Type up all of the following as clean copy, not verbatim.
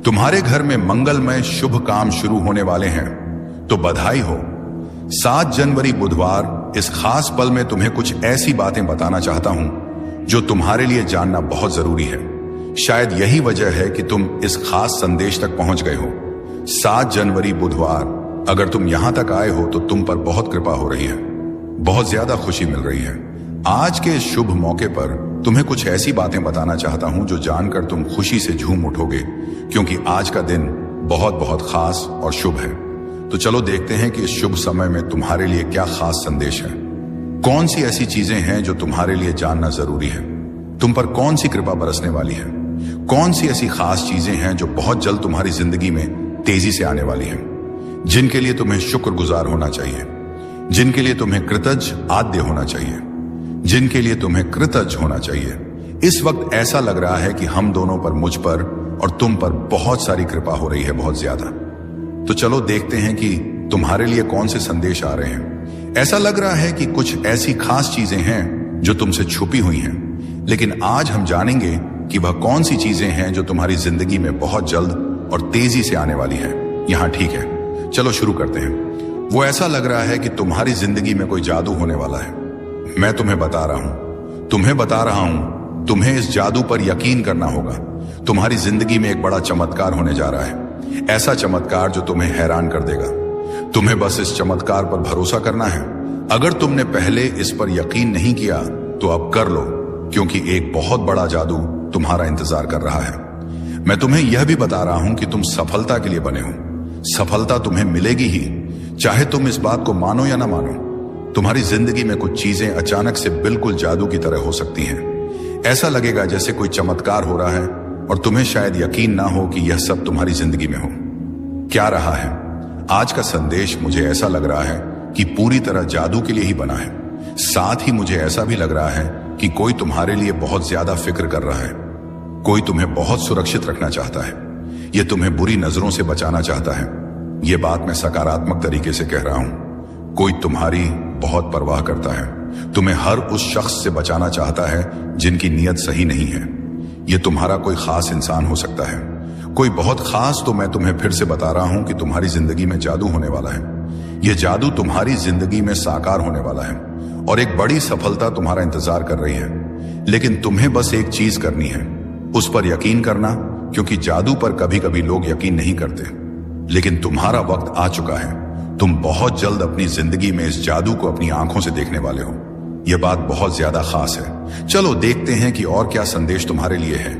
तुम्हारे घर में मंगलमय शुभ काम शुरू होने वाले हैं, तो बधाई हो। 7 जनवरी बुधवार इस खास पल में तुम्हें कुछ ऐसी बातें बताना चाहता हूं जो तुम्हारे लिए जानना बहुत जरूरी है। शायद यही वजह है कि तुम इस खास संदेश तक पहुंच गए हो। 7 जनवरी बुधवार, अगर तुम यहां तक आए हो तो तुम पर बहुत कृपा हो रही है, बहुत ज्यादा खुशी मिल रही है। आज के इस शुभ मौके पर तुम्हें कुछ ऐसी बातें बताना चाहता हूं जो जानकर तुम खुशी से झूम उठोगे, क्योंकि आज का दिन बहुत बहुत खास और शुभ है। तो चलो देखते हैं कि इस शुभ समय में तुम्हारे लिए क्या खास संदेश है। कौन सी ऐसी चीजें हैं जो तुम्हारे लिए जानना जरूरी है। तुम पर कौन सी कृपा बरसने वाली है। कौन सी ऐसी खास चीजें हैं जो बहुत जल्द तुम्हारी जिंदगी में तेजी से आने वाली हैं, जिनके लिए तुम्हें शुक्रगुजार होना चाहिए, जिनके लिए तुम्हें कृतज्ञ आद्य होना चाहिए, जिनके लिए तुम्हें कृतज्ञ होना चाहिए। इस वक्त ऐसा लग रहा है कि हम दोनों पर, मुझ पर और तुम पर बहुत सारी कृपा हो रही है, बहुत ज्यादा। तो चलो देखते हैं कि तुम्हारे लिए कौन से संदेश आ रहे हैं। ऐसा लग रहा है कि कुछ ऐसी खास चीजें हैं जो तुमसे छुपी हुई हैं, लेकिन आज हम जानेंगे कि वह कौन सी चीजें हैं जो तुम्हारी जिंदगी में बहुत जल्द और तेजी से आने वाली है। यहां ठीक है, चलो शुरू करते हैं। वो ऐसा लग रहा है कि तुम्हारी जिंदगी में कोई जादू होने वाला है। मैं तुम्हें बता रहा हूं, तुम्हें इस जादू पर यकीन करना होगा। तुम्हारी जिंदगी में एक बड़ा चमत्कार होने जा रहा है, ऐसा चमत्कार जो तुम्हें हैरान कर देगा। तुम्हें बस इस चमत्कार पर भरोसा करना है। अगर तुमने पहले इस पर यकीन नहीं किया तो अब कर लो, क्योंकि एक बहुत बड़ा जादू तुम्हारा इंतजार कर रहा है। मैं तुम्हें यह भी बता रहा हूं कि तुम सफलता के लिए बने हो। सफलता तुम्हें मिलेगी ही, चाहे तुम इस बात को मानो या ना मानो। तुम्हारी जिंदगी में कुछ चीजें अचानक से बिल्कुल जादू की तरह हो सकती हैं। ऐसा लगेगा जैसे कोई चमत्कार हो रहा है और तुम्हें शायद यकीन ना हो कि यह सब तुम्हारी जिंदगी में हो। क्या रहा है आज का संदेश? मुझे ऐसा लग रहा है कि पूरी तरह जादू के लिए ही बना है। साथ ही मुझे ऐसा भी लग रहा है कि कोई तुम्हारे लिए बहुत ज्यादा फिक्र कर रहा है। कोई तुम्हें बहुत सुरक्षित रखना चाहता है। यह तुम्हें बुरी नजरों से बचाना चाहता है। यह बात मैं सकारात्मक तरीके से कह रहा हूं। कोई तुम्हारी बहुत परवाह करता है, तुम्हें हर उस शख्स से बचाना चाहता है जिनकी नीयत सही नहीं है। यह तुम्हारा कोई खास इंसान हो सकता है, कोई बहुत खास। तो मैं तुम्हें फिर से बता रहा हूं कि तुम्हारी जिंदगी में जादू होने वाला है। यह जादू तुम्हारी जिंदगी में साकार होने वाला है और एक बड़ी सफलता तुम्हारा इंतजार कर रही है। लेकिन तुम्हें बस एक चीज करनी है, उस पर यकीन करना, क्योंकि जादू पर कभी कभी लोग यकीन नहीं करते। लेकिन तुम्हारा वक्त आ चुका है। तुम बहुत जल्द अपनी जिंदगी में इस जादू को अपनी आंखों से देखने वाले हो। यह बात बहुत ज्यादा खास है। चलो देखते हैं कि और क्या संदेश तुम्हारे लिए है।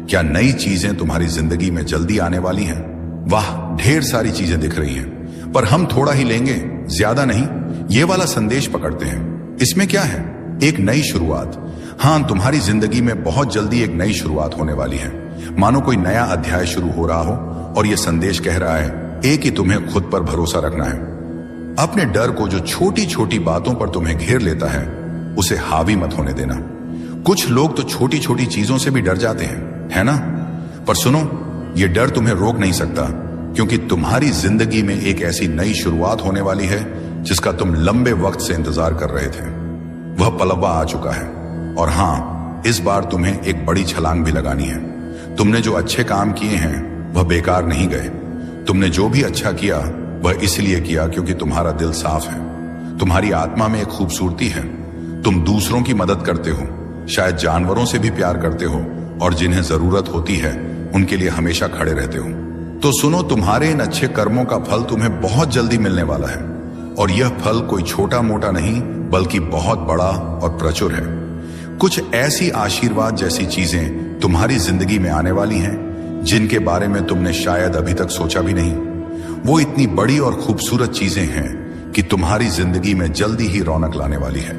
क्या नई चीजें तुम्हारी जिंदगी में जल्दी आने वाली हैं? वाह, ढेर सारी चीजें दिख रही हैं, पर हम थोड़ा ही लेंगे, ज्यादा नहीं। ये वाला संदेश पकड़ते हैं। इसमें क्या है? एक नई शुरुआत। हाँ, तुम्हारी जिंदगी में बहुत जल्दी एक नई शुरुआत होने वाली है। मानो कोई नया अध्याय शुरू हो रहा हो और यह संदेश कह रहा है एक ही तुम्हें खुद पर भरोसा रखना है। अपने डर को, जो छोटी छोटी बातों पर तुम्हें घेर लेता है, उसे हावी मत होने देना। कुछ लोग तो छोटी छोटी चीजों से भी डर जाते हैं, है ना? पर सुनो, यह डर तुम्हें रोक नहीं सकता, क्योंकि तुम्हारी जिंदगी में एक ऐसी नई शुरुआत होने वाली है जिसका तुम लंबे वक्त से इंतजार कर रहे थे। वह पलवा आ चुका है। और हां, इस बार तुम्हें एक बड़ी छलांग भी लगानी है। तुमने जो अच्छे काम किए हैं वह बेकार नहीं गए। तुमने जो भी अच्छा किया वह इसलिए किया क्योंकि तुम्हारा दिल साफ है। तुम्हारी आत्मा में एक खूबसूरती है। तुम दूसरों की मदद करते हो, शायद जानवरों से भी प्यार करते हो, और जिन्हें जरूरत होती है उनके लिए हमेशा खड़े रहते हो। तो सुनो, तुम्हारे इन अच्छे कर्मों का फल तुम्हें बहुत जल्दी मिलने वाला है। और यह फल कोई छोटा मोटा नहीं, बल्कि बहुत बड़ा और प्रचुर है। कुछ ऐसी आशीर्वाद जैसी चीजें तुम्हारी जिंदगी में आने वाली हैं जिनके बारे में तुमने शायद अभी तक सोचा भी नहीं। वो इतनी बड़ी और खूबसूरत चीजें हैं कि तुम्हारी जिंदगी में जल्दी ही रौनक लाने वाली है।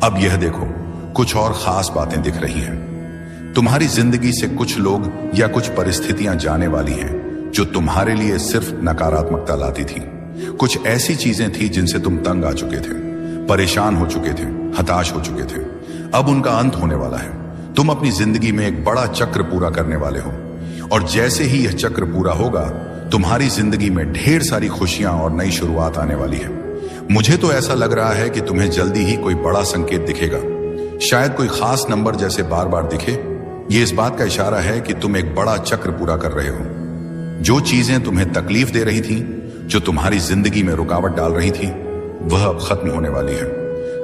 अब यह देखो, कुछ और खास बातें दिख रही हैं। तुम्हारी जिंदगी से कुछ लोग या कुछ परिस्थितियां जाने वाली हैं जो तुम्हारे लिए सिर्फ नकारात्मकता लाती थी। कुछ ऐसी चीजें थी जिनसे तुम तंग आ चुके थे, परेशान हो चुके थे, हताश हो चुके थे। अब उनका अंत होने वाला है। तुम अपनी जिंदगी में एक बड़ा चक्र पूरा करने वाले हो, और जैसे ही यह चक्र पूरा होगा, तुम्हारी जिंदगी में ढेर सारी खुशियां और नई शुरुआत आने वाली है। मुझे तो ऐसा लग रहा है कि तुम्हें जल्दी ही कोई बड़ा संकेत दिखेगा। शायद कोई खास नंबर जैसे बार बार दिखे। ये इस बात का इशारा है कि तुम एक बड़ा चक्र पूरा कर रहे हो। जो चीजें तुम्हें तकलीफ दे रही थी, जो तुम्हारी जिंदगी में रुकावट डाल रही थी, वह अब खत्म होने वाली है।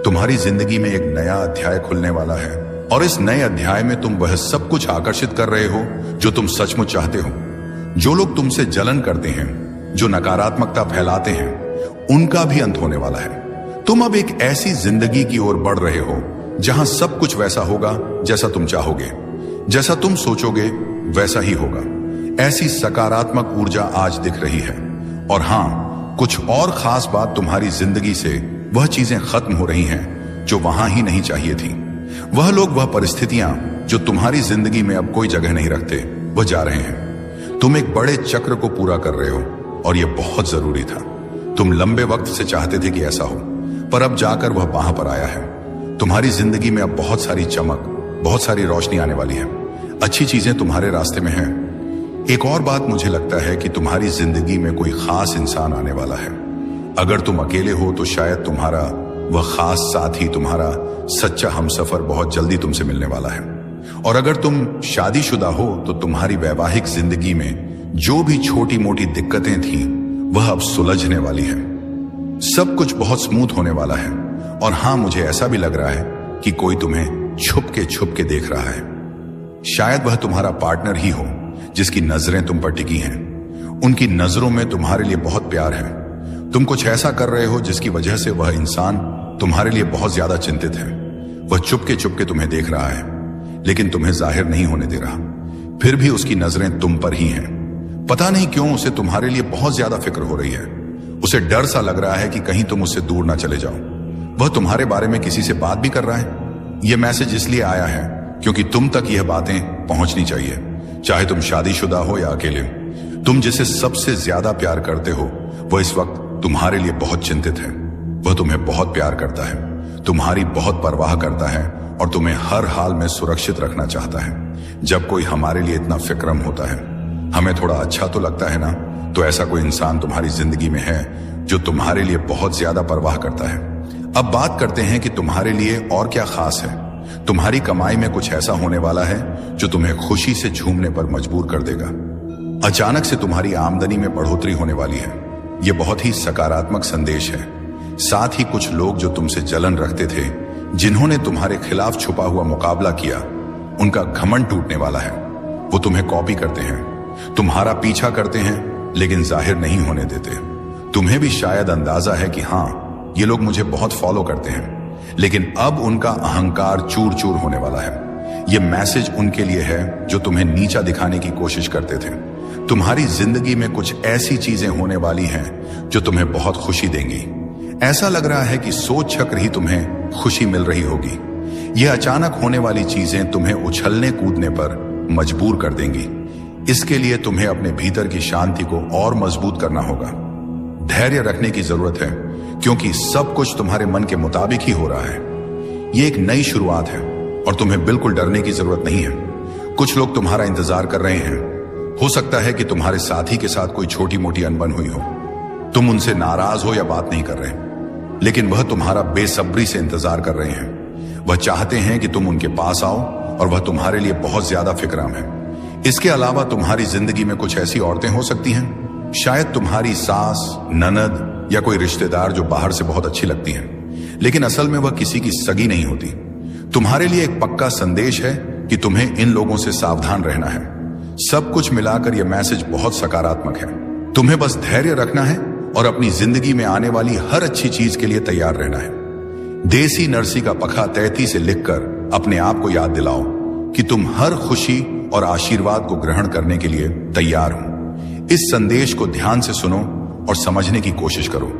तुम्हारी जिंदगी में एक नया अध्याय खुलने वाला है और इस नए अध्याय में तुम वह सब कुछ आकर्षित कर रहे हो जो तुम सचमुच चाहते हो। जो लोग तुमसे जलन करते हैं, जो नकारात्मकता फैलाते हैं, उनका भी अंत होने वाला है। तुम अब एक ऐसी जिंदगी की ओर बढ़ रहे हो जहां सब कुछ वैसा होगा जैसा तुम चाहोगे, जैसा तुम सोचोगे वैसा ही होगा। ऐसी सकारात्मक ऊर्जा आज दिख रही है। और हां, कुछ और खास बात, तुम्हारी जिंदगी से वह चीजें खत्म हो रही हैं जो वहां ही नहीं चाहिए थी। वह लोग, वह परिस्थितियां जो तुम्हारी जिंदगी में अब कोई जगह नहीं रखते, वह जा रहे हैं। तुम एक बड़े चक्र को पूरा कर रहे हो और यह बहुत जरूरी था। तुम लंबे वक्त से चाहते थे कि ऐसा हो, पर अब जाकर वह वहां पर आया है। तुम्हारी जिंदगी में अब बहुत सारी चमक, बहुत सारी रोशनी आने वाली है। अच्छी चीजें तुम्हारे रास्ते में हैं। एक और बात, मुझे लगता है कि तुम्हारी जिंदगी में कोई खास इंसान आने वाला है। अगर तुम अकेले हो तो शायद तुम्हारा वह खास साथी, तुम्हारा सच्चा हमसफर बहुत जल्दी तुमसे मिलने वाला है। और अगर तुम शादीशुदा हो तो तुम्हारी वैवाहिक जिंदगी में जो भी छोटी मोटी दिक्कतें थी, वह अब सुलझने वाली है। सब कुछ बहुत स्मूथ होने वाला है। और हां, मुझे ऐसा भी लग रहा है कि कोई तुम्हें छुप के देख रहा है। शायद वह तुम्हारा पार्टनर ही हो जिसकी नजरें तुम पर टिकी हैं। उनकी नजरों में तुम्हारे लिए बहुत प्यार है। तुम कुछ ऐसा कर रहे हो जिसकी वजह से वह इंसान तुम्हारे लिए बहुत ज्यादा चिंतित है। वह चुपके तुम्हें देख रहा है, लेकिन तुम्हें जाहिर नहीं होने दे रहा। फिर भी उसकी नजरें तुम पर ही हैं। पता नहीं क्यों उसे तुम्हारे लिए बहुत ज्यादा फिक्र हो रही है। उसे डर सा लग रहा है कि कहीं तुम उससे दूर ना चले जाओ। वह तुम्हारे बारे में किसी से बात भी कर रहा है। यह मैसेज इसलिए आया है क्योंकि तुम तक यह बातें पहुंचनी चाहिए, चाहे तुम शादीशुदा हो या अकेले। तुम जिसे सबसे ज्यादा प्यार करते हो, वह इस वक्त तुम्हारे लिए बहुत चिंतित है। वह तुम्हें बहुत प्यार करता है, तुम्हारी बहुत परवाह करता है और तुम्हें हर हाल में सुरक्षित रखना चाहता है। जब कोई हमारे लिए इतना फिक्रम होता है, हमें थोड़ा अच्छा तो लगता है ना। तो ऐसा कोई इंसान तुम्हारी जिंदगी में है जो तुम्हारे लिए बहुत ज्यादा परवाह करता है। अब बात करते हैं कि तुम्हारे लिए और क्या खास है। तुम्हारी कमाई में कुछ ऐसा होने वाला है जो तुम्हें खुशी से झूमने पर मजबूर कर देगा। अचानक से तुम्हारी आमदनी में बढ़ोतरी होने वाली है। यह बहुत ही सकारात्मक संदेश है। साथ ही कुछ लोग जो तुमसे जलन रखते थे, जिन्होंने तुम्हारे खिलाफ छुपा हुआ मुकाबला किया, उनका घमंड टूटने वाला है। वो तुम्हें कॉपी करते हैं, तुम्हारा पीछा करते हैं, लेकिन जाहिर नहीं होने देते। तुम्हें भी शायद अंदाजा है कि हां, ये लोग मुझे बहुत फॉलो करते हैं, लेकिन अब उनका अहंकार चूर चूर होने वाला है। ये मैसेज उनके लिए है जो तुम्हें नीचा दिखाने की कोशिश करते थे। तुम्हारी जिंदगी में कुछ ऐसी चीजें होने वाली हैं जो तुम्हें बहुत खुशी देंगी। ऐसा लग रहा है कि सोच चक्र ही तुम्हें खुशी मिल रही होगी। यह अचानक होने वाली चीजें तुम्हें उछलने कूदने पर मजबूर कर देंगी। इसके लिए तुम्हें अपने भीतर की शांति को और मजबूत करना होगा। धैर्य रखने की जरूरत है, क्योंकि सब कुछ तुम्हारे मन के मुताबिक ही हो रहा है। यह एक नई शुरुआत है और तुम्हें बिल्कुल डरने की जरूरत नहीं है। कुछ लोग तुम्हारा इंतजार कर रहे हैं। हो सकता है कि तुम्हारे साथी के साथ कोई छोटी मोटी अनबन हुई हो। तुम उनसे नाराज हो या बात नहीं कर रहे, लेकिन वह तुम्हारा बेसब्री से इंतजार कर रहे हैं। वह चाहते हैं कि तुम उनके पास आओ और वह तुम्हारे लिए बहुत ज्यादा फिक्राम है। इसके अलावा तुम्हारी जिंदगी में कुछ ऐसी औरतें हो सकती हैं, शायद तुम्हारी सास, ननद या कोई रिश्तेदार जो बाहर से बहुत अच्छी लगती हैं, लेकिन असल में वह किसी की सगी नहीं होती। तुम्हारे लिए एक पक्का संदेश है कि तुम्हें इन लोगों से सावधान रहना है। सब कुछ मिलाकर यह मैसेज बहुत सकारात्मक है। तुम्हें बस धैर्य रखना है और अपनी जिंदगी में आने वाली हर अच्छी चीज के लिए तैयार रहना है। देसी नरसी का पखा तैती से लिखकर अपने आप को याद दिलाओ कि तुम हर खुशी और आशीर्वाद को ग्रहण करने के लिए तैयार हो। इस संदेश को ध्यान से सुनो और समझने की कोशिश करो।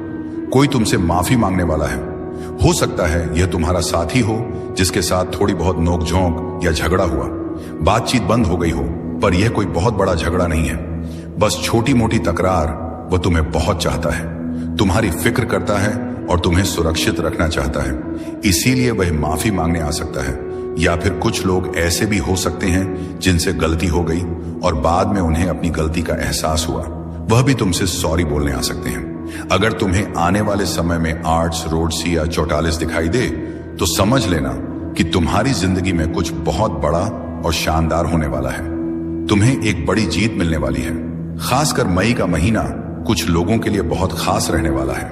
कोई तुमसे माफी मांगने वाला है। हो सकता है यह तुम्हारा साथी हो जिसके साथ थोड़ी बहुत नोकझोंक या झगड़ा हुआ, बातचीत बंद हो गई हो, पर यह कोई बहुत बड़ा झगड़ा नहीं है, बस छोटी मोटी तकरार। वह तुम्हें बहुत चाहता है, तुम्हारी फिक्र करता है और तुम्हें सुरक्षित रखना चाहता है, इसीलिए वह माफी मांगने आ सकता है। या फिर कुछ लोग ऐसे भी हो सकते हैं जिनसे गलती हो गई और बाद में उन्हें अपनी गलती का एहसास हुआ, वह भी तुमसे सॉरी बोलने आ सकते हैं। अगर तुम्हें आने वाले समय में आर्ट्स, रोड्स या 44 दिखाई दे तो समझ लेना कि तुम्हारी जिंदगी में कुछ बहुत बड़ा और शानदार होने वाला है। तुम्हें एक बड़ी जीत मिलने वाली है। खासकर मई का महीना कुछ लोगों के लिए बहुत खास रहने वाला है।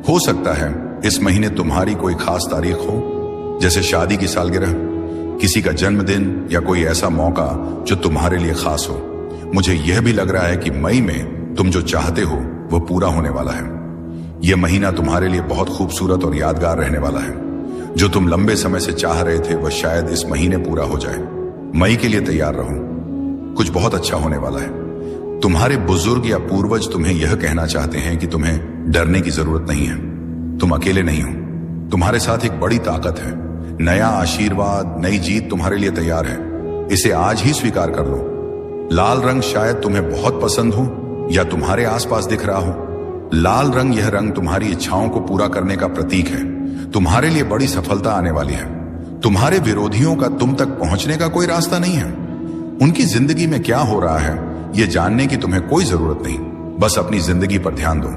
हो सकता है इस महीने तुम्हारी कोई खास तारीख हो, जैसे शादी की सालगिरह, किसी का जन्मदिन या कोई ऐसा मौका जो तुम्हारे लिए खास हो। मुझे यह भी लग रहा है कि मई में तुम जो चाहते हो वह पूरा होने वाला है। यह महीना तुम्हारे लिए बहुत खूबसूरत और यादगार रहने वाला है। जो तुम लंबे समय से चाह रहे थे वह शायद इस महीने पूरा हो जाए। मई के लिए तैयार रहो, कुछ बहुत अच्छा होने वाला है। तुम्हारे बुजुर्ग या पूर्वज तुम्हें यह कहना चाहते हैं कि तुम्हें डरने की जरूरत नहीं है। तुम अकेले नहीं हो, तुम्हारे साथ एक बड़ी ताकत है। नया आशीर्वाद, नई जीत तुम्हारे लिए तैयार है। इसे आज ही स्वीकार कर लो। लाल रंग शायद तुम्हें बहुत पसंद हो या तुम्हारे आसपास दिख रहा हो। लाल रंग, यह रंग तुम्हारी इच्छाओं को पूरा करने का प्रतीक है। तुम्हारे लिए बड़ी सफलता आने वाली है। तुम्हारे विरोधियों का तुम तक पहुंचने का कोई रास्ता नहीं है। उनकी जिंदगी में क्या हो रहा है यह जानने की तुम्हें कोई जरूरत नहीं। बस अपनी जिंदगी पर ध्यान दो।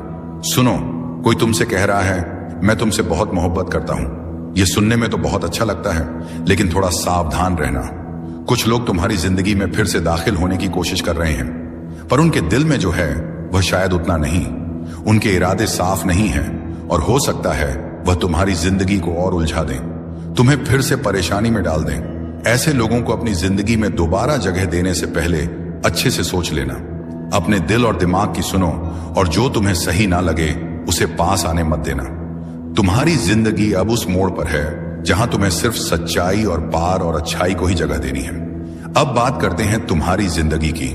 सुनो, कोई तुमसे कह रहा है मैं तुमसे बहुत मोहब्बत करता हूं। यह सुनने में तो बहुत अच्छा लगता है, लेकिन थोड़ा सावधान रहना। कुछ लोग तुम्हारी जिंदगी में फिर से दाखिल होने की कोशिश कर रहे हैं, पर उनके दिल में जो है वह शायद उतना नहीं। उनके इरादे साफ नहीं हैं और हो सकता है वह तुम्हारी जिंदगी को और उलझा दें, तुम्हें फिर से परेशानी में डाल दें। ऐसे लोगों को अपनी जिंदगी में दोबारा जगह देने से पहले अच्छे से सोच लेना। अपने दिल और दिमाग की सुनो और जो तुम्हें सही ना लगे उसे पास आने मत देना। तुम्हारी जिंदगी अब उस मोड़ पर है जहां तुम्हें सिर्फ सच्चाई और पार और अच्छाई को ही जगह देनी है। अब बात करते हैं तुम्हारी जिंदगी की।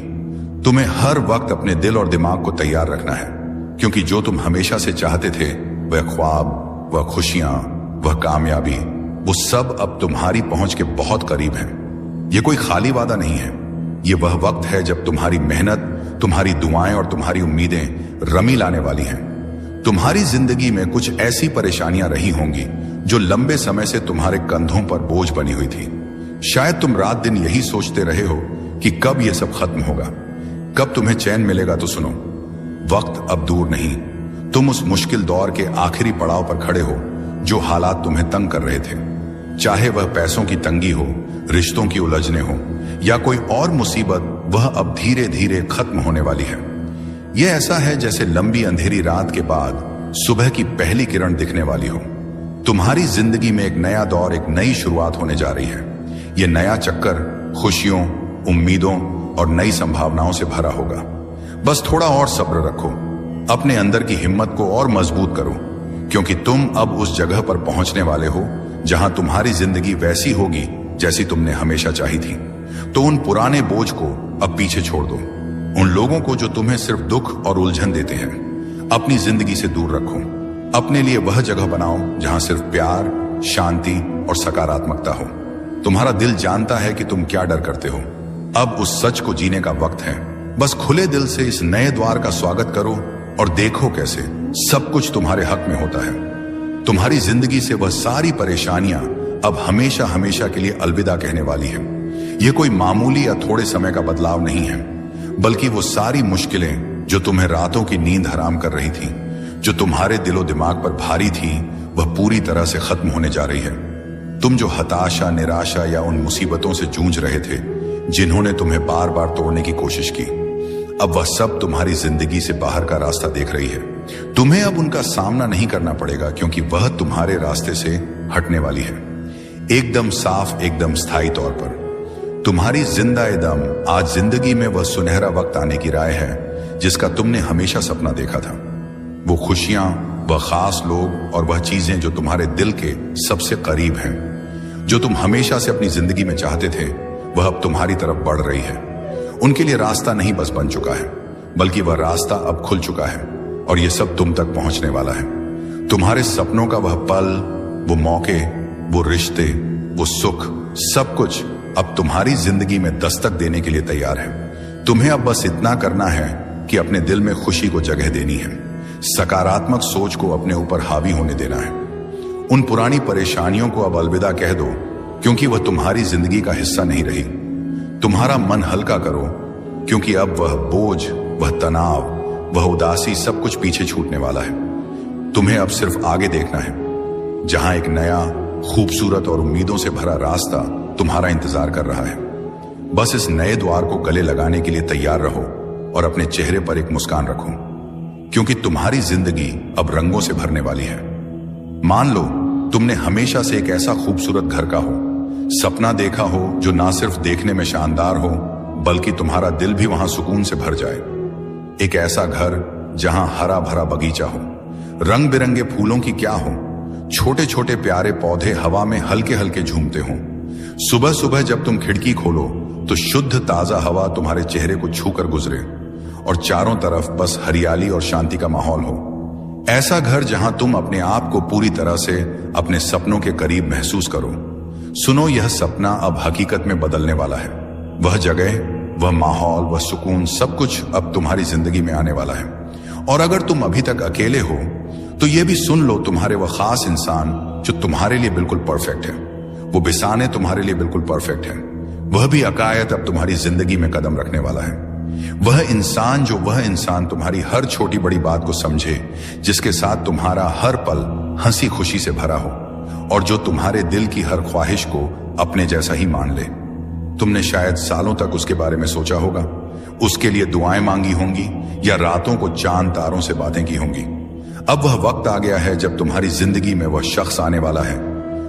तुम्हें हर वक्त अपने दिल और दिमाग को तैयार रखना है, क्योंकि जो तुम हमेशा से चाहते थे, वह ख्वाब, वह खुशियां, वह कामयाबी, वो सब अब तुम्हारी पहुंच के बहुत करीब है। ये कोई खाली वादा नहीं है। ये वह वक्त है जब तुम्हारी मेहनत, तुम्हारी दुआएं और तुम्हारी उम्मीदें रमी लाने वाली हैं। तुम्हारी जिंदगी में कुछ ऐसी परेशानियां रही होंगी जो लंबे समय से तुम्हारे कंधों पर बोझ बनी हुई थी। शायद तुम रात दिन यही सोचते रहे हो कि कब यह सब खत्म होगा, कब तुम्हें चैन मिलेगा। तो सुनो, वक्त अब दूर नहीं। तुम उस मुश्किल दौर के आखिरी पड़ाव पर खड़े हो जो हालात तुम्हें तंग कर रहे थे। चाहे वह पैसों की तंगी हो, रिश्तों की उलझने हो या कोई और मुसीबत, वह अब धीरे धीरे खत्म होने वाली है। यह ऐसा है जैसे लंबी अंधेरी रात के बाद सुबह की पहली किरण दिखने वाली हो। तुम्हारी जिंदगी में एक नया दौर, एक नई शुरुआत होने जा रही है। यह नया चक्कर खुशियों, उम्मीदों और नई संभावनाओं से भरा होगा। बस थोड़ा और सब्र रखो, अपने अंदर की हिम्मत को और मजबूत करो, क्योंकि तुम अब उस जगह पर पहुंचने वाले हो जहां तुम्हारी जिंदगी वैसी होगी जैसी तुमने हमेशा चाही थी। तो उन पुराने बोझ को अब पीछे छोड़ दो। उन लोगों को जो तुम्हें सिर्फ दुख और उलझन देते हैं, अपनी जिंदगी से दूर रखो। अपने लिए वह जगह बनाओ जहां सिर्फ प्यार, शांति और सकारात्मकता हो। तुम्हारा दिल जानता है कि तुम क्या डर करते हो। अब उस सच को जीने का वक्त है। बस खुले दिल से इस नए द्वार का स्वागत करो और देखो कैसे सब कुछ तुम्हारे हक में होता है। तुम्हारी जिंदगी से वह सारी परेशानियां अब हमेशा हमेशा के लिए अलविदा कहने वाली है। यह कोई मामूली या थोड़े समय का बदलाव नहीं है, बल्कि वो सारी मुश्किलें जो तुम्हें रातों की नींद हराम कर रही थी, जो तुम्हारे दिलो दिमाग पर भारी थी, वह पूरी तरह से खत्म होने जा रही है। तुम जो हताशा, निराशा या उन मुसीबतों से जूझ रहे थे जिन्होंने तुम्हें बार बार तोड़ने की कोशिश की, अब वह सब तुम्हारी जिंदगी से बाहर का रास्ता देख रही है। तुम्हें अब उनका सामना नहीं करना पड़ेगा, क्योंकि वह तुम्हारे रास्ते से हटने वाली है, एकदम साफ, एकदम स्थायी तौर पर। तुम्हारी जिंदा दम आज जिंदगी में वह सुनहरा वक्त आने की राय है जिसका तुमने हमेशा सपना देखा था। वो खुशियां, वह खास लोग और वह चीजें जो तुम्हारे दिल के सबसे करीब हैं, जो तुम हमेशा से अपनी जिंदगी में चाहते थे, वह अब तुम्हारी तरफ बढ़ रही है। उनके लिए रास्ता नहीं बस बन चुका है, बल्कि वह रास्ता अब खुल चुका है और यह सब तुम तक पहुंचने वाला है। तुम्हारे सपनों का वह पल, वो मौके, वो रिश्ते, वो सुख, सब कुछ अब तुम्हारी जिंदगी में दस्तक देने के लिए तैयार है। तुम्हें अब बस इतना करना है कि अपने दिल में खुशी को जगह देनी है, सकारात्मक सोच को अपने ऊपर हावी होने देना है। उन पुरानी परेशानियों को अब अलविदा कह दो, क्योंकि वह तुम्हारी जिंदगी का हिस्सा नहीं रही। तुम्हारा मन हल्का करो, क्योंकि अब वह बोझ, वह तनाव, वह उदासी, सब कुछ पीछे छूटने वाला है। तुम्हें अब सिर्फ आगे देखना है, जहां एक नया, खूबसूरत और उम्मीदों से भरा रास्ता तुम्हारा इंतजार कर रहा है। बस इस नए द्वार को गले लगाने के लिए तैयार रहो और अपने चेहरे पर एक मुस्कान रखो, क्योंकि तुम्हारी जिंदगी अब रंगों से भरने वाली है। मान लो तुमने हमेशा से एक ऐसा खूबसूरत घर का सपना देखा हो जो ना सिर्फ देखने में शानदार हो, बल्कि तुम्हारा दिल भी वहां सुकून से भर जाए। एक ऐसा घर जहां हरा भरा बगीचा हो, रंग बिरंगे फूलों की क्या हो, छोटे छोटे प्यारे पौधे हवा में हल्के हल्के झूमते हों। सुबह सुबह जब तुम खिड़की खोलो तो शुद्ध ताजा हवा तुम्हारे चेहरे को छूकर गुजरे और चारों तरफ बस हरियाली और शांति का माहौल हो। ऐसा घर जहां तुम अपने आप को पूरी तरह से अपने सपनों के करीब महसूस करो। सुनो, यह सपना अब हकीकत में बदलने वाला है। वह जगह, वह माहौल, वह सुकून, सब कुछ अब तुम्हारी जिंदगी में आने वाला है। और अगर तुम अभी तक अकेले हो तो यह भी सुन लो, तुम्हारे वह खास इंसान जो तुम्हारे लिए बिल्कुल परफेक्ट है, वो बिसाने तुम्हारे लिए बिल्कुल परफेक्ट है, वह भी अकायत अब तुम्हारी जिंदगी में कदम रखने वाला है। वह इंसान तुम्हारी हर छोटी बड़ी बात को समझे, जिसके साथ तुम्हारा हर पल हंसी खुशी से भरा हो और जो तुम्हारे दिल की हर ख्वाहिश को अपने जैसा ही मान ले। तुमने शायद सालों तक उसके बारे में सोचा होगा, उसके लिए दुआएं मांगी होंगी या रातों को चांद तारों से बातें की होंगी। अब वह वक्त आ गया है जब तुम्हारी जिंदगी में वह शख्स आने वाला है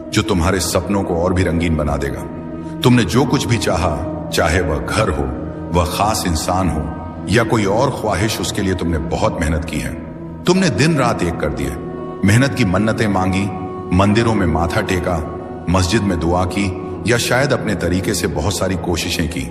जो तुम्हारे सपनों को और भी रंगीन बना देगा। तुमने जो कुछ भी चाहा, चाहे वह घर हो, वह खास इंसान हो या कोई और ख्वाहिश, उसके लिए तुमने बहुत मेहनत की है। तुमने दिन रात एक कर दिए, मेहनत की मन्नतें मांगी, मंदिरों में माथा टेका, मस्जिद में दुआ की या शायद अपने तरीके से बहुत सारी कोशिशें की।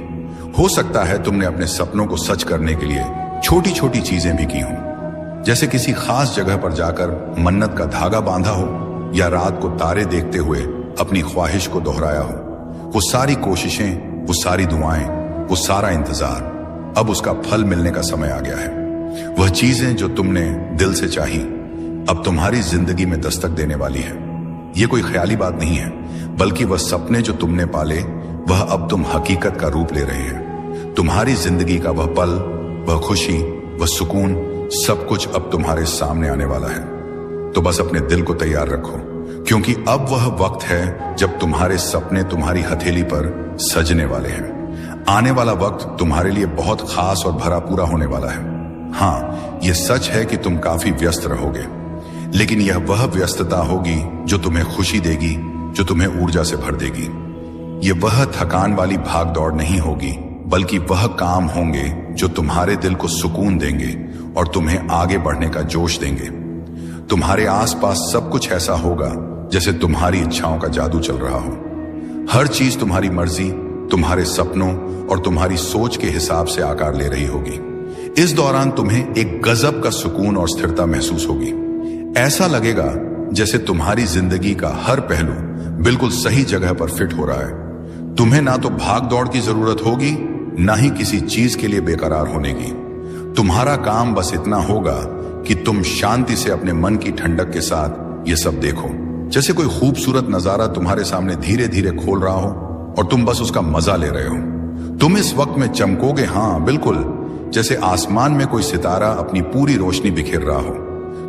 हो सकता है तुमने अपने सपनों को सच करने के लिए छोटी छोटी चीजें भी की हों, जैसे किसी खास जगह पर जाकर मन्नत का धागा बांधा हो या रात को तारे देखते हुए अपनी ख्वाहिश को दोहराया हो। वो सारी कोशिशें, वो सारी दुआएं, वो सारा इंतजार, अब उसका फल मिलने का समय आ गया है। वह चीजें जो तुमने दिल से चाही अब तुम्हारी जिंदगी में दस्तक देने वाली है। ये कोई ख्याली बात नहीं है, बल्कि वह सपने जो तुमने पाले वह अब तुम हकीकत का रूप ले रहे हैं। तुम्हारी जिंदगी का वह पल, वह खुशी, वह सुकून, सब कुछ अब तुम्हारे सामने आने वाला है। तो बस अपने दिल को तैयार रखो, क्योंकि अब वह वक्त है जब तुम्हारे सपने तुम्हारी हथेली पर सजने वाले हैं। आने वाला वक्त तुम्हारे लिए बहुत खास और भरा पूरा होने वाला है। हाँ, यह सच है कि तुम काफी व्यस्त रहोगे, लेकिन यह वह व्यस्तता होगी जो तुम्हें खुशी देगी, जो तुम्हें ऊर्जा से भर देगी। यह वह थकान वाली भाग दौड़ नहीं होगी, बल्कि वह काम होंगे जो तुम्हारे दिल को सुकून देंगे और तुम्हें आगे बढ़ने का जोश देंगे। तुम्हारे आसपास सब कुछ ऐसा होगा जैसे तुम्हारी इच्छाओं का जादू चल रहा हो। हर चीज तुम्हारी मर्जी, तुम्हारे सपनों और तुम्हारी सोच के हिसाब से आकार ले रही होगी। इस दौरान तुम्हें एक गजब का सुकून और स्थिरता महसूस होगी। ऐसा लगेगा जैसे तुम्हारी जिंदगी का हर पहलू बिल्कुल सही जगह पर फिट हो रहा है। तुम्हें ना तो भाग दौड़ की जरूरत होगी, ना ही किसी चीज के लिए बेकरार होने की। तुम्हारा काम बस इतना होगा कि तुम शांति से अपने मन की ठंडक के साथ ये सब देखो, जैसे कोई खूबसूरत नजारा तुम्हारे सामने धीरे धीरे खोल रहा हो और तुम बस उसका मजा ले रहे हो। तुम इस वक्त में चमकोगे, हाँ बिल्कुल, जैसे आसमान में कोई सितारा अपनी पूरी रोशनी बिखेर रहा हो।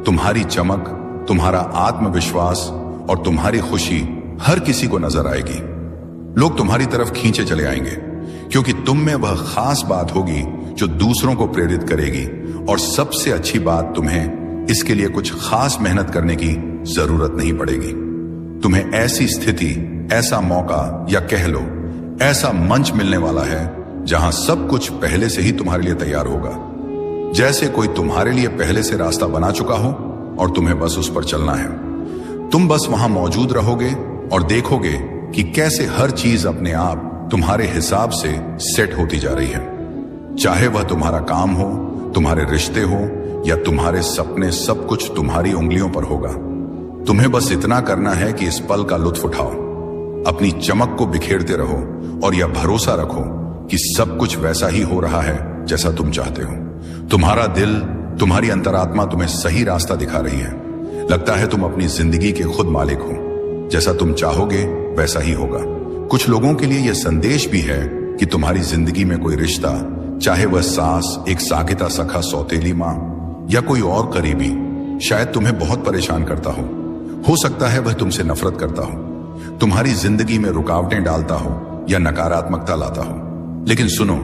तुम्हारी चमक, तुम्हारा आत्मविश्वास और तुम्हारी खुशी हर किसी को नजर आएगी। लोग तुम्हारी तरफ खींचे चले आएंगे, क्योंकि तुम में वह खास बात होगी जो दूसरों को प्रेरित करेगी। और सबसे अच्छी बात, तुम्हें इसके लिए कुछ खास मेहनत करने की जरूरत नहीं पड़ेगी। तुम्हें ऐसी स्थिति, ऐसा मौका या कह लो ऐसा मंच मिलने वाला है जहां सब कुछ पहले से ही तुम्हारे लिए तैयार होगा, जैसे कोई तुम्हारे लिए पहले से रास्ता बना चुका हो और तुम्हें बस उस पर चलना है। तुम बस वहां मौजूद रहोगे और देखोगे कि कैसे हर चीज अपने आप तुम्हारे हिसाब से सेट होती जा रही है। चाहे वह तुम्हारा काम हो, तुम्हारे रिश्ते हो या तुम्हारे सपने, सब कुछ तुम्हारी उंगलियों पर होगा। तुम्हें बस इतना करना है कि इस पल का लुत्फ उठाओ, अपनी चमक को बिखेरते रहो और यह भरोसा रखो कि सब कुछ वैसा ही हो रहा है जैसा तुम चाहते हो। तुम्हारा दिल, तुम्हारी अंतरात्मा तुम्हें सही रास्ता दिखा रही है। लगता है तुम अपनी जिंदगी के खुद मालिक हो। जैसा तुम चाहोगे वैसा ही होगा। कुछ लोगों के लिए यह संदेश भी है कि तुम्हारी जिंदगी में कोई रिश्ता, चाहे वह सास, एक साकिता सखा, सौतेली माँ या कोई और करीबी, शायद तुम्हें बहुत परेशान करता हो सकता है वह तुमसे नफरत करता हो, तुम्हारी जिंदगी में रुकावटें डालता हो या नकारात्मकता लाता हो। लेकिन सुनो,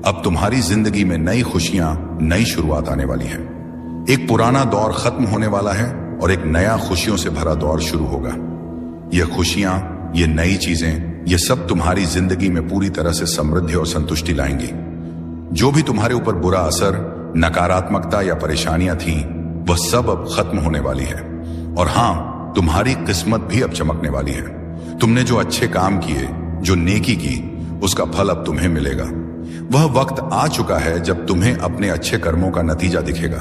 अब तुम्हारी जिंदगी में नई खुशियां, नई शुरुआत आने वाली है। एक पुराना दौर खत्म होने वाला है और एक नया खुशियों से भरा दौर शुरू होगा। ये खुशियां, ये नई चीजें, ये सब तुम्हारी जिंदगी में पूरी तरह से समृद्धि और संतुष्टि लाएंगी। जो भी तुम्हारे ऊपर बुरा असर, नकारात्मकता या परेशानियां थी, वह सब अब खत्म होने वाली है। और हां, तुम्हारी किस्मत भी अब चमकने वाली है। तुमने जो अच्छे काम किए, जो नेकी की, उसका फल अब तुम्हें मिलेगा। वह वक्त आ चुका है जब तुम्हें अपने अच्छे कर्मों का नतीजा दिखेगा।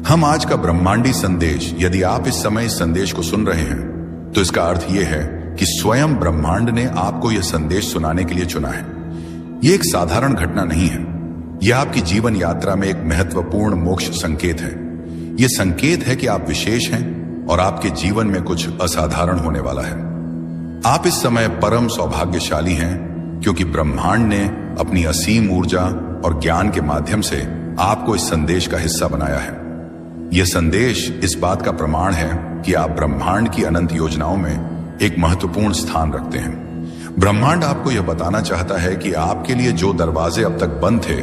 हम आज का ब्रह्मांडी संदेश, यदि आप इस समय इस संदेश को सुन रहे हैं, तो इसका अर्थ यह है कि स्वयं ब्रह्मांड ने आपको यह संदेश सुनाने के लिए चुना है। यह एक साधारण घटना नहीं है। यह आपकी जीवन यात्रा में एक महत्वपूर्ण मोक्ष संकेत है। यह संकेत है कि आप विशेष हैं और आपके जीवन में कुछ असाधारण होने वाला है। आप इस समय परम सौभाग्यशाली हैं, क्योंकि ब्रह्मांड ने अपनी असीम ऊर्जा और ज्ञान के माध्यम से आपको इस संदेश का हिस्सा बनाया है। यह संदेश इस बात का प्रमाण है कि आप ब्रह्मांड की अनंत योजनाओं में एक महत्वपूर्ण स्थान रखते हैं। ब्रह्मांड आपको यह बताना चाहता है कि आपके लिए जो दरवाजे अब तक बंद थे,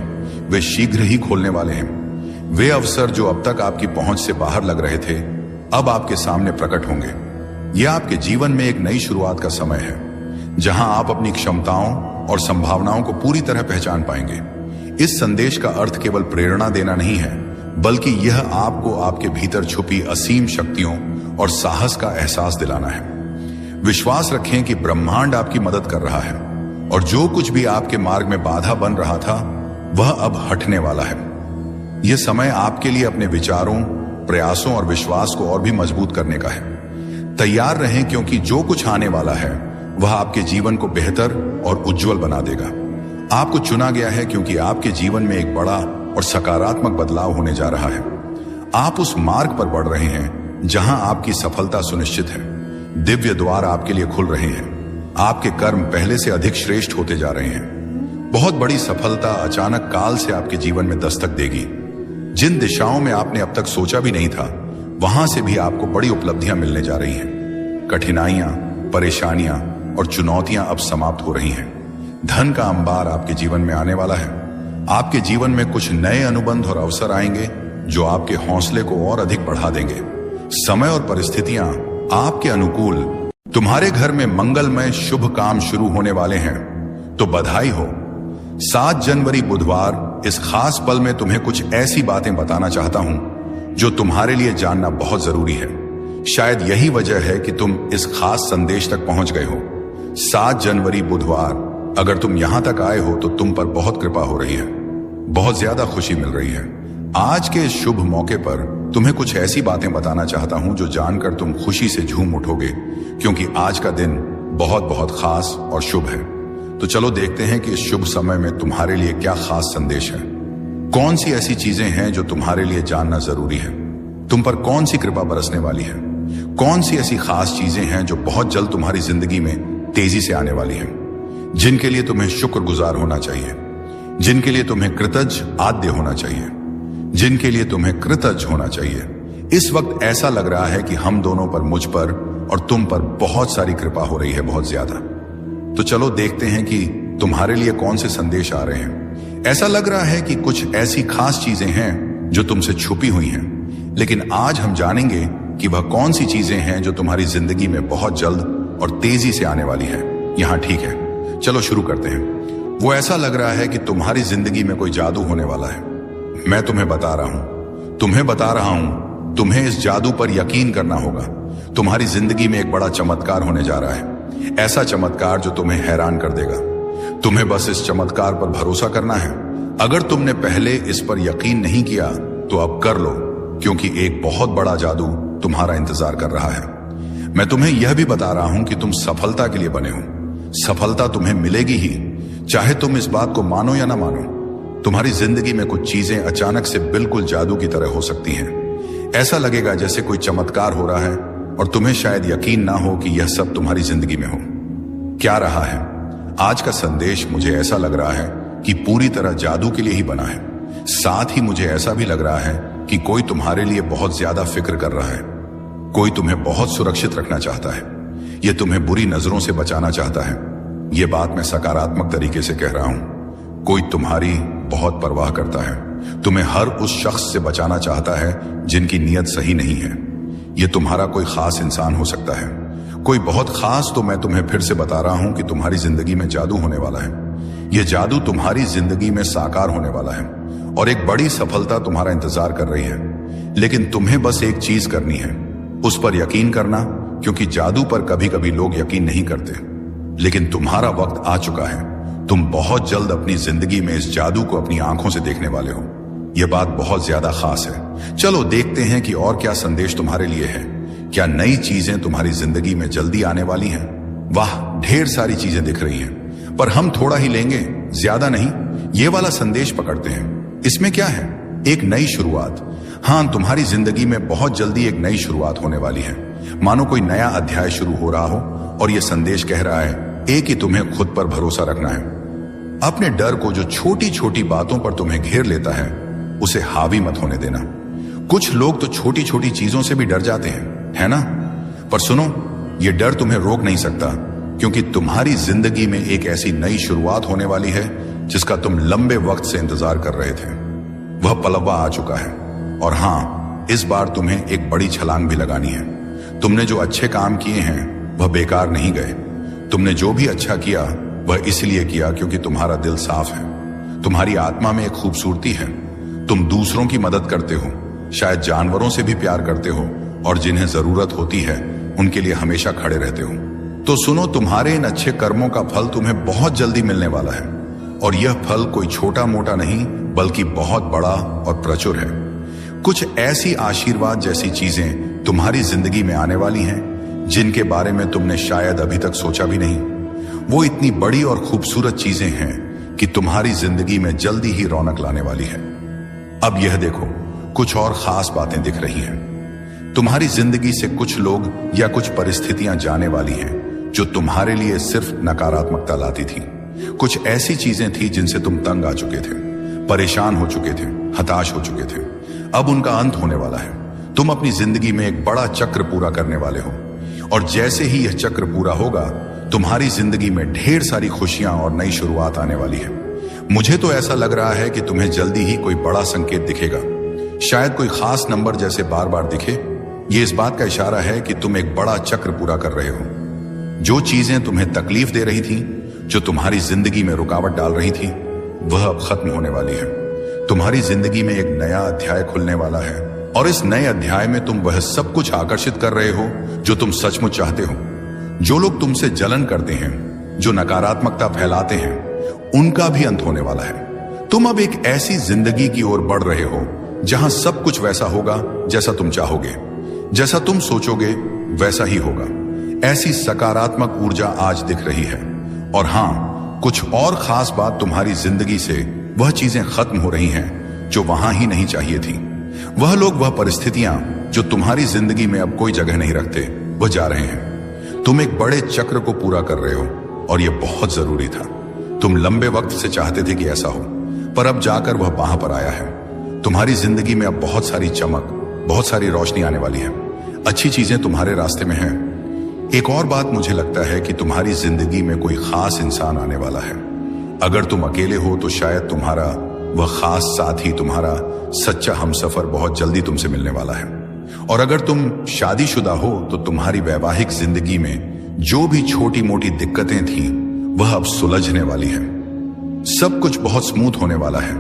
वे शीघ्र ही खोलने वाले हैं। वे अवसर जो अब तक आपकी पहुंच से बाहर लग रहे थे, अब आपके सामने प्रकट होंगे। यह आपके जीवन में एक नई शुरुआत का समय है, जहां आप अपनी क्षमताओं और संभावनाओं को पूरी तरह पहचान पाएंगे। इस संदेश का अर्थ केवल प्रेरणा देना नहीं है, बल्कि यह आपको आपके भीतर छुपी असीम शक्तियों और साहस का एहसास दिलाना है। विश्वास रखें कि ब्रह्मांड आपकी मदद कर रहा है और जो कुछ भी आपके मार्ग में बाधा बन रहा था, वह अब हटने वाला है। यह समय आपके लिए अपने विचारों, प्रयासों और विश्वास को और भी मजबूत करने का है। तैयार रहें, क्योंकि जो कुछ आने वाला है वह आपके जीवन को बेहतर और उज्जवल बना देगा। आपको चुना गया है क्योंकि आपके जीवन में एक बड़ा और सकारात्मक बदलाव होने जा रहा है। आप उस मार्ग पर बढ़ रहे हैं जहां आपकी सफलता सुनिश्चित है। दिव्य द्वार आपके लिए खुल रहे हैं। आपके कर्म पहले से अधिक श्रेष्ठ होते जा रहे हैं। बहुत बड़ी सफलता अचानक काल से आपके जीवन में दस्तक देगी। जिन दिशाओं में आपने अब तक सोचा भी नहीं था, वहां से भी आपको बड़ी उपलब्धियां मिलने जा रही हैं। कठिनाइयां, परेशानियां और चुनौतियां अब समाप्त हो रही हैं। धन का अंबार आपके जीवन में आने वाला है। आपके जीवन में कुछ नए अनुबंध और अवसर आएंगे जो आपके हौसले को और अधिक बढ़ा देंगे। समय और परिस्थितियां आपके अनुकूल। तुम्हारे घर में मंगलमय शुभ काम शुरू होने वाले हैं, तो बधाई हो। 7 जनवरी बुधवार, इस खास पल में तुम्हें कुछ ऐसी बातें बताना चाहता हूं जो तुम्हारे लिए जानना बहुत जरूरी है। शायद यही वजह है कि तुम इस खास संदेश तक पहुंच गए हो। 7 जनवरी बुधवार, अगर तुम यहां तक आए हो तो तुम पर बहुत कृपा हो रही है, बहुत ज्यादा खुशी मिल रही है। आज के इस शुभ मौके पर तुम्हें कुछ ऐसी बातें बताना चाहता हूं जो जानकर तुम खुशी से झूम उठोगे, क्योंकि आज का दिन बहुत बहुत खास और शुभ है। तो चलो देखते हैं कि इस शुभ समय में तुम्हारे लिए क्या खास संदेश है। कौन सी ऐसी चीजें हैं जो तुम्हारे लिए जानना जरूरी है। तुम पर कौन सी कृपा बरसने वाली है। कौन सी ऐसी खास चीजें हैं जो बहुत जल्द तुम्हारी जिंदगी में तेजी से आने वाली हैं, जिनके लिए तुम्हें शुक्रगुजार होना चाहिए, जिनके लिए तुम्हें कृतज्ञ आद्य होना चाहिए, जिनके लिए तुम्हें कृतज्ञ होना चाहिए। इस वक्त ऐसा लग रहा है कि हम दोनों पर, मुझ पर और तुम पर बहुत सारी कृपा हो रही है, बहुत ज्यादा। तो चलो देखते हैं कि तुम्हारे लिए कौन से संदेश आ रहे हैं। ऐसा लग रहा है कि कुछ ऐसी खास चीजें हैं जो तुमसे छुपी हुई हैं, लेकिन आज हम जानेंगे कि वह कौन सी चीजें हैं जो तुम्हारी जिंदगी में बहुत जल्द और तेजी से आने वाली है। यहां ठीक है, चलो शुरू करते हैं। वो ऐसा लग रहा है कि तुम्हारी जिंदगी में कोई जादू होने वाला है। मैं तुम्हें बता रहा हूं, तुम्हें इस जादू पर यकीन करना होगा। तुम्हारी जिंदगी में एक बड़ा चमत्कार होने जा रहा है, ऐसा चमत्कार जो तुम्हें हैरान कर देगा। तुम्हें बस इस चमत्कार पर भरोसा करना है। अगर तुमने पहले इस पर यकीन नहीं किया तो अब कर लो, क्योंकि एक बहुत बड़ा जादू तुम्हारा इंतजार कर रहा है। मैं तुम्हें यह भी बता रहा हूं कि तुम सफलता के लिए बने हो। सफलता तुम्हें मिलेगी ही, चाहे तुम इस बात को मानो या ना मानो। तुम्हारी जिंदगी में कुछ चीजें अचानक से बिल्कुल जादू की तरह हो सकती हैं। ऐसा लगेगा जैसे कोई चमत्कार हो रहा है और तुम्हें शायद यकीन ना हो कि यह सब तुम्हारी जिंदगी में हो। क्या रहा है? आज का संदेश मुझे ऐसा लग रहा है कि पूरी तरह जादू के लिए ही बना है। साथ ही मुझे ऐसा भी लग रहा है कि कोई तुम्हारे लिए बहुत ज्यादा फिक्र कर रहा है। कोई तुम्हें बहुत सुरक्षित रखना चाहता है। यह तुम्हें बुरी नजरों से बचाना चाहता है। यह बात मैं सकारात्मक तरीके से कह रहा हूं। कोई तुम्हारी बहुत परवाह करता है, तुम्हें हर उस शख्स से बचाना चाहता है जिनकी नीयत सही नहीं है। यह तुम्हारा कोई खास इंसान हो सकता है, कोई बहुत खास। तो मैं तुम्हें फिर से बता रहा हूं कि तुम्हारी जिंदगी में जादू होने वाला है। यह जादू तुम्हारी जिंदगी में साकार होने वाला है और एक बड़ी सफलता तुम्हारा इंतजार कर रही है। लेकिन तुम्हें बस एक चीज करनी है, उस पर यकीन करना, क्योंकि जादू पर कभी कभी लोग यकीन नहीं करते। लेकिन तुम्हारा वक्त आ चुका है। तुम बहुत जल्द अपनी जिंदगी में इस जादू को अपनी आंखों से देखने वाले हो। यह बात बहुत ज्यादा खास है। चलो देखते हैं कि और क्या संदेश तुम्हारे लिए है। क्या नई चीजें तुम्हारी जिंदगी में जल्दी आने वाली हैं? वाह, ढेर सारी चीजें दिख रही हैं, पर हम थोड़ा ही लेंगे, ज्यादा नहीं। ये वाला संदेश पकड़ते हैं। इसमें क्या है? एक नई शुरुआत। हाँ, तुम्हारी जिंदगी में बहुत जल्दी एक नई शुरुआत होने वाली है। मानो कोई नया अध्याय शुरू हो रहा हो और यह संदेश कह रहा है एक ही तुम्हें खुद पर भरोसा रखना है। अपने डर को, जो छोटी छोटी बातों पर तुम्हें घेर लेता है, उसे हावी मत होने देना। कुछ लोग तो छोटी छोटी चीजों से भी डर जाते हैं, है ना? पर सुनो, यह डर तुम्हें रोक नहीं सकता, क्योंकि तुम्हारी जिंदगी में एक ऐसी नई शुरुआत होने वाली है जिसका तुम लंबे वक्त से इंतजार कर रहे थे। वह पलवा आ चुका है और हाँ, इस बार तुम्हें एक बड़ी छलांग भी लगानी है। तुमने जो अच्छे काम किए हैं वह बेकार नहीं गए। तुमने जो भी अच्छा किया वह इसलिए किया क्योंकि तुम्हारा दिल साफ है। तुम्हारी आत्मा में एक खूबसूरती है। तुम दूसरों की मदद करते हो, शायद जानवरों से भी प्यार करते हो और जिन्हें जरूरत होती है उनके लिए हमेशा खड़े रहते हो। तो सुनो, तुम्हारे इन अच्छे कर्मों का फल तुम्हें बहुत जल्दी मिलने वाला है और यह फल कोई छोटा मोटा नहीं बल्कि बहुत बड़ा और प्रचुर है। कुछ ऐसी आशीर्वाद जैसी चीजें तुम्हारी जिंदगी में आने वाली हैं जिनके बारे में तुमने शायद अभी तक सोचा भी नहीं। वो इतनी बड़ी और खूबसूरत चीजें हैं कि तुम्हारी जिंदगी में जल्दी ही रौनक लाने वाली है। अब यह देखो, कुछ और खास बातें दिख रही हैं। तुम्हारी जिंदगी से कुछ लोग या कुछ परिस्थितियां जाने वाली हैं जो तुम्हारे लिए सिर्फ नकारात्मकता लाती थी। कुछ ऐसी चीजें थी जिनसे तुम तंग आ चुके थे, परेशान हो चुके थे, हताश हो चुके थे। अब उनका अंत होने वाला है। तुम अपनी जिंदगी में एक बड़ा चक्र पूरा करने वाले हो और जैसे ही यह चक्र पूरा होगा, तुम्हारी जिंदगी में ढेर सारी खुशियां और नई शुरुआत आने वाली है। मुझे तो ऐसा लग रहा है कि तुम्हें जल्दी ही कोई बड़ा संकेत दिखेगा, शायद कोई खास नंबर जैसे बार बार दिखे। यह इस बात का इशारा है कि तुम एक बड़ा चक्र पूरा कर रहे हो। जो चीजें तुम्हें तकलीफ दे रही थी, जो तुम्हारी जिंदगी में रुकावट डाल रही थी, वह अब खत्म होने वाली है। तुम्हारी जिंदगी में एक नया अध्याय खुलने वाला है और इस नए अध्याय में तुम वह सब कुछ आकर्षित कर रहे हो जो तुम सचमुच चाहते हो। जो लोग तुमसे जलन करते हैं, जो नकारात्मकता फैलाते हैं, उनका भी अंत होने वाला है। तुम अब एक ऐसी जिंदगी की ओर बढ़ रहे हो जहां सब कुछ वैसा होगा जैसा तुम चाहोगे, जैसा तुम सोचोगे वैसा ही होगा। ऐसी सकारात्मक ऊर्जा आज दिख रही है। और हां, कुछ और खास बात, तुम्हारी जिंदगी से वह चीजें खत्म हो रही हैं जो वहां ही नहीं चाहिए थी। वह लोग, वह परिस्थितियां जो तुम्हारी जिंदगी में अब कोई जगह नहीं रखते, वह जा रहे हैं। तुम एक बड़े चक्र को पूरा कर रहे हो और यह बहुत जरूरी था। तुम लंबे वक्त से चाहते थे कि ऐसा हो, पर अब जाकर वह वहां पर आया है। तुम्हारी जिंदगी में अब बहुत सारी चमक, बहुत सारी रोशनी आने वाली है। अच्छी चीजें तुम्हारे रास्ते में हैं। एक और बात, मुझे लगता है कि तुम्हारी जिंदगी में कोई खास इंसान आने वाला है। अगर तुम अकेले हो तो शायद तुम्हारा वह खास साथी, तुम्हारा सच्चा हमसफर बहुत जल्दी तुमसे मिलने वाला है। और अगर तुम शादीशुदा हो तो तुम्हारी वैवाहिक जिंदगी में जो भी छोटी मोटी दिक्कतें थी वह अब सुलझने वाली है। सब कुछ बहुत स्मूथ होने वाला है।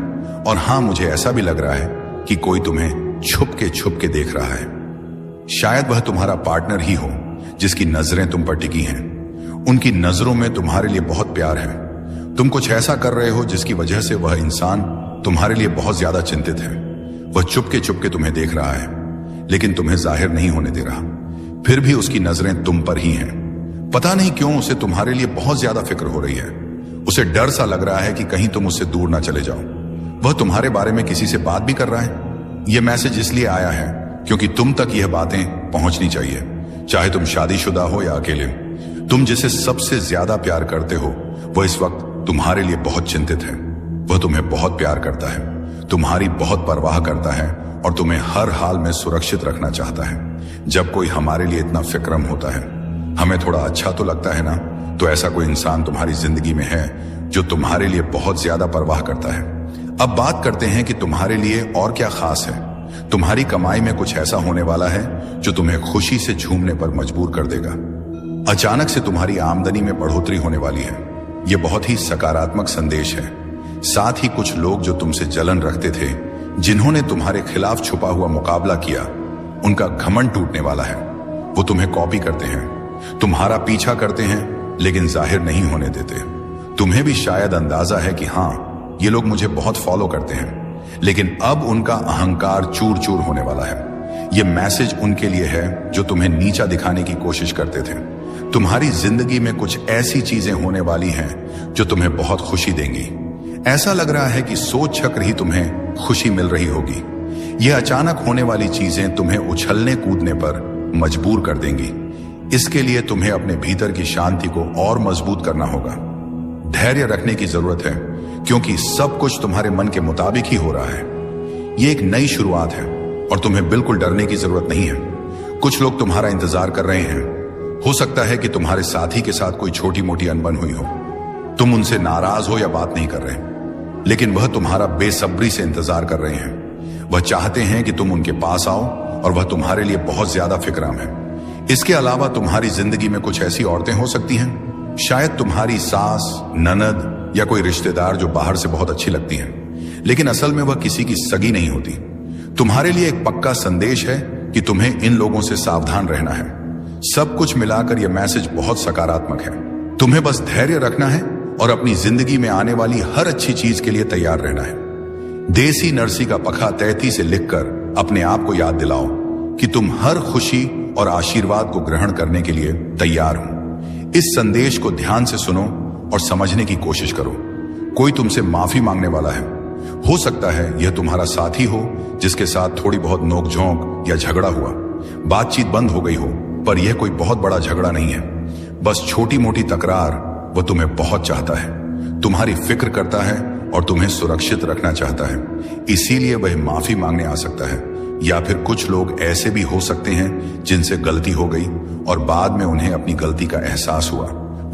और हां, मुझे ऐसा भी लग रहा है कि कोई तुम्हें छुप के देख रहा है। शायद वह तुम्हारा पार्टनर ही हो जिसकी नजरें तुम पर टिकी हैं। उनकी नजरों में तुम्हारे लिए बहुत प्यार है। तुम कुछ ऐसा कर रहे हो जिसकी वजह से वह इंसान तुम्हारे लिए बहुत ज्यादा चिंतित है। वह चुपके तुम्हें देख रहा है, लेकिन तुम्हें जाहिर नहीं होने दे रहा। फिर भी उसकी नजरें तुम पर ही हैं। पता नहीं क्यों उसे तुम्हारे लिए बहुत ज्यादा फिक्र हो रही है। उसे डर सा लग रहा है कि कहीं तुम उससे दूर ना चले जाओ। वह तुम्हारे बारे में किसी से बात भी कर रहा है। यह मैसेज इसलिए आया है क्योंकि तुम तक यह बातें पहुंचनी चाहिए, चाहे तुम शादीशुदा हो या अकेले। तुम जिसे सबसे ज्यादा प्यार करते हो वह इस वक्त तुम्हारे लिए बहुत चिंतित है। वह तुम्हें बहुत प्यार करता है, तुम्हारी बहुत परवाह करता है और तुम्हें हर हाल में सुरक्षित रखना चाहता है। जब कोई हमारे लिए इतना फिक्रम होता है, हमें थोड़ा अच्छा तो लगता है ना। तो ऐसा कोई इंसान तुम्हारी जिंदगी में है जो तुम्हारे लिए बहुत ज्यादा परवाह करता है। अब बात करते हैं कि तुम्हारे लिए और क्या खास है। तुम्हारी कमाई में कुछ ऐसा होने वाला है जो तुम्हें खुशी से झूमने पर मजबूर कर देगा। अचानक से तुम्हारी आमदनी में बढ़ोतरी होने वाली है। यह बहुत ही सकारात्मक संदेश है। साथ ही कुछ लोग जो तुमसे जलन रखते थे, जिन्होंने तुम्हारे खिलाफ छुपा हुआ मुकाबला किया, उनका घमंड टूटने वाला है। वो तुम्हें कॉपी करते हैं, तुम्हारा पीछा करते हैं, लेकिन जाहिर नहीं होने देते। तुम्हें भी शायद अंदाजा है कि हाँ, ये लोग मुझे बहुत फॉलो करते हैं, लेकिन अब उनका अहंकार चूर चूर होने वाला है। ये मैसेज उनके लिए है जो तुम्हें नीचा दिखाने की कोशिश करते थे। तुम्हारी जिंदगी में कुछ ऐसी चीजें होने वाली हैं जो तुम्हें बहुत खुशी देंगी। ऐसा लग रहा है कि सोच चक्र ही तुम्हें खुशी मिल रही होगी। यह अचानक होने वाली चीजें तुम्हें उछलने कूदने पर मजबूर कर देंगी। इसके लिए तुम्हें अपने भीतर की शांति को और मजबूत करना होगा। धैर्य रखने की जरूरत है, क्योंकि सब कुछ तुम्हारे मन के मुताबिक ही हो रहा है। यह एक नई शुरुआत है और तुम्हें बिल्कुल डरने की जरूरत नहीं है। कुछ लोग तुम्हारा इंतजार कर रहे हैं। हो सकता है कि तुम्हारे साथी के साथ कोई छोटी मोटी अनबन हुई हो। तुम उनसे नाराज हो या बात नहीं कर रहे, लेकिन वह तुम्हारा बेसब्री से इंतजार कर रहे हैं। वह चाहते हैं कि तुम उनके पास आओ और वह तुम्हारे लिए बहुत ज्यादा फिक्रमंद है। इसके अलावा तुम्हारी जिंदगी में कुछ ऐसी औरतें हो सकती हैं, शायद तुम्हारी सास, ननद या कोई रिश्तेदार जो बाहर से बहुत अच्छी लगती हैं, लेकिन असल में वह किसी की सगी नहीं होती। तुम्हारे लिए एक पक्का संदेश है कि तुम्हें इन लोगों से सावधान रहना है। सब कुछ मिलाकर यह मैसेज बहुत सकारात्मक है। तुम्हें बस धैर्य रखना है और अपनी जिंदगी में आने वाली हर अच्छी चीज के लिए तैयार रहना है। देसी नरसी का पखा तैती से लिखकर अपने आप को याद दिलाओ कि तुम हर खुशी और आशीर्वाद को ग्रहण करने के लिए तैयार हो। इस संदेश को ध्यान से सुनो और समझने की कोशिश करो। कोई तुमसे माफी मांगने वाला है। हो सकता है यह तुम्हारा साथी हो जिसके साथ थोड़ी बहुत नोकझोंक या झगड़ा हुआ। बातचीत बंद हो गई हो, पर यह कोई बहुत बड़ा झगड़ा नहीं है, बस छोटी मोटी तकरार। वह तुम्हें बहुत चाहता है, तुम्हारी फिक्र करता है और तुम्हें सुरक्षित रखना चाहता है, इसीलिए वह माफी मांगने आ सकता है। या फिर कुछ लोग ऐसे भी हो सकते हैं जिनसे गलती हो गई और बाद में उन्हें अपनी गलती का एहसास हुआ,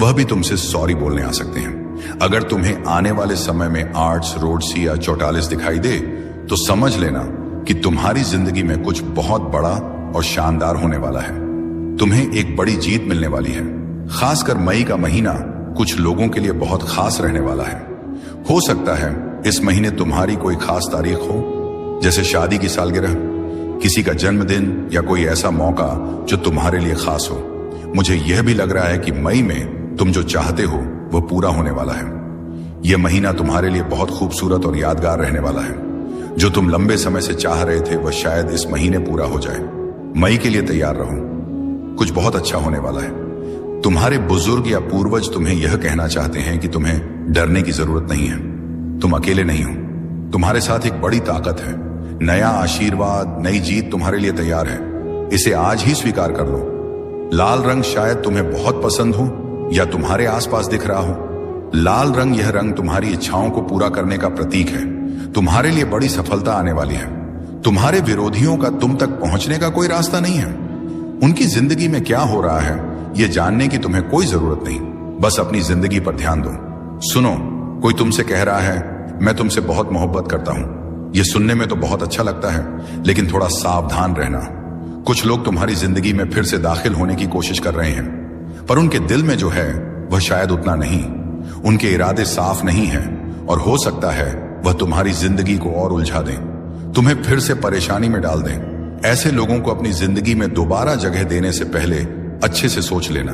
वह भी तुमसे सॉरी बोलने आ सकते हैं। अगर तुम्हें आने वाले समय में आर्ट्स, रोड्स या चौटालिस दिखाई दे, तो समझ लेना कि तुम्हारी जिंदगी में कुछ बहुत बड़ा और शानदार होने वाला है। तुम्हें एक बड़ी जीत मिलने वाली है। खासकर मई का महीना कुछ लोगों के लिए बहुत खास रहने वाला है। हो सकता है इस महीने तुम्हारी कोई खास तारीख हो, जैसे शादी की सालगिरह, किसी का जन्मदिन या कोई ऐसा मौका जो तुम्हारे लिए खास हो। मुझे यह भी लग रहा है कि मई में तुम जो चाहते हो वह पूरा होने वाला है। यह महीना तुम्हारे लिए बहुत खूबसूरत और यादगार रहने वाला है। जो तुम लंबे समय से चाह रहे थे वह शायद इस महीने पूरा हो जाए। मई के लिए तैयार रहो, कुछ बहुत अच्छा होने वाला है। तुम्हारे बुजुर्ग या पूर्वज तुम्हें यह कहना चाहते हैं कि तुम्हें डरने की जरूरत नहीं है। तुम अकेले नहीं हो, तुम्हारे साथ एक बड़ी ताकत है। नया आशीर्वाद, नई जीत तुम्हारे लिए तैयार है। इसे आज ही स्वीकार कर लो। लाल रंग शायद तुम्हें बहुत पसंद हो या तुम्हारे आसपास दिख रहा हो। लाल रंग, यह रंग तुम्हारी इच्छाओं को पूरा करने का प्रतीक है। तुम्हारे लिए बड़ी सफलता आने वाली है। तुम्हारे विरोधियों का तुम तक पहुंचने का कोई रास्ता नहीं है। उनकी जिंदगी में क्या हो रहा है यह जानने की तुम्हें कोई जरूरत नहीं। बस अपनी जिंदगी पर ध्यान दो। सुनो, कोई तुमसे कह रहा है मैं तुमसे बहुत मोहब्बत करता हूं। यह सुनने में तो बहुत अच्छा लगता है, लेकिन थोड़ा सावधान रहना। कुछ लोग तुम्हारी जिंदगी में फिर से दाखिल होने की कोशिश कर रहे हैं, पर उनके दिल में जो है वह शायद उतना नहीं। उनके इरादे साफ नहीं हैं और हो सकता है वह तुम्हारी जिंदगी को और उलझा दें, तुम्हें फिर से परेशानी में डाल दें। ऐसे लोगों को अपनी जिंदगी में दोबारा जगह देने से पहले अच्छे से सोच लेना।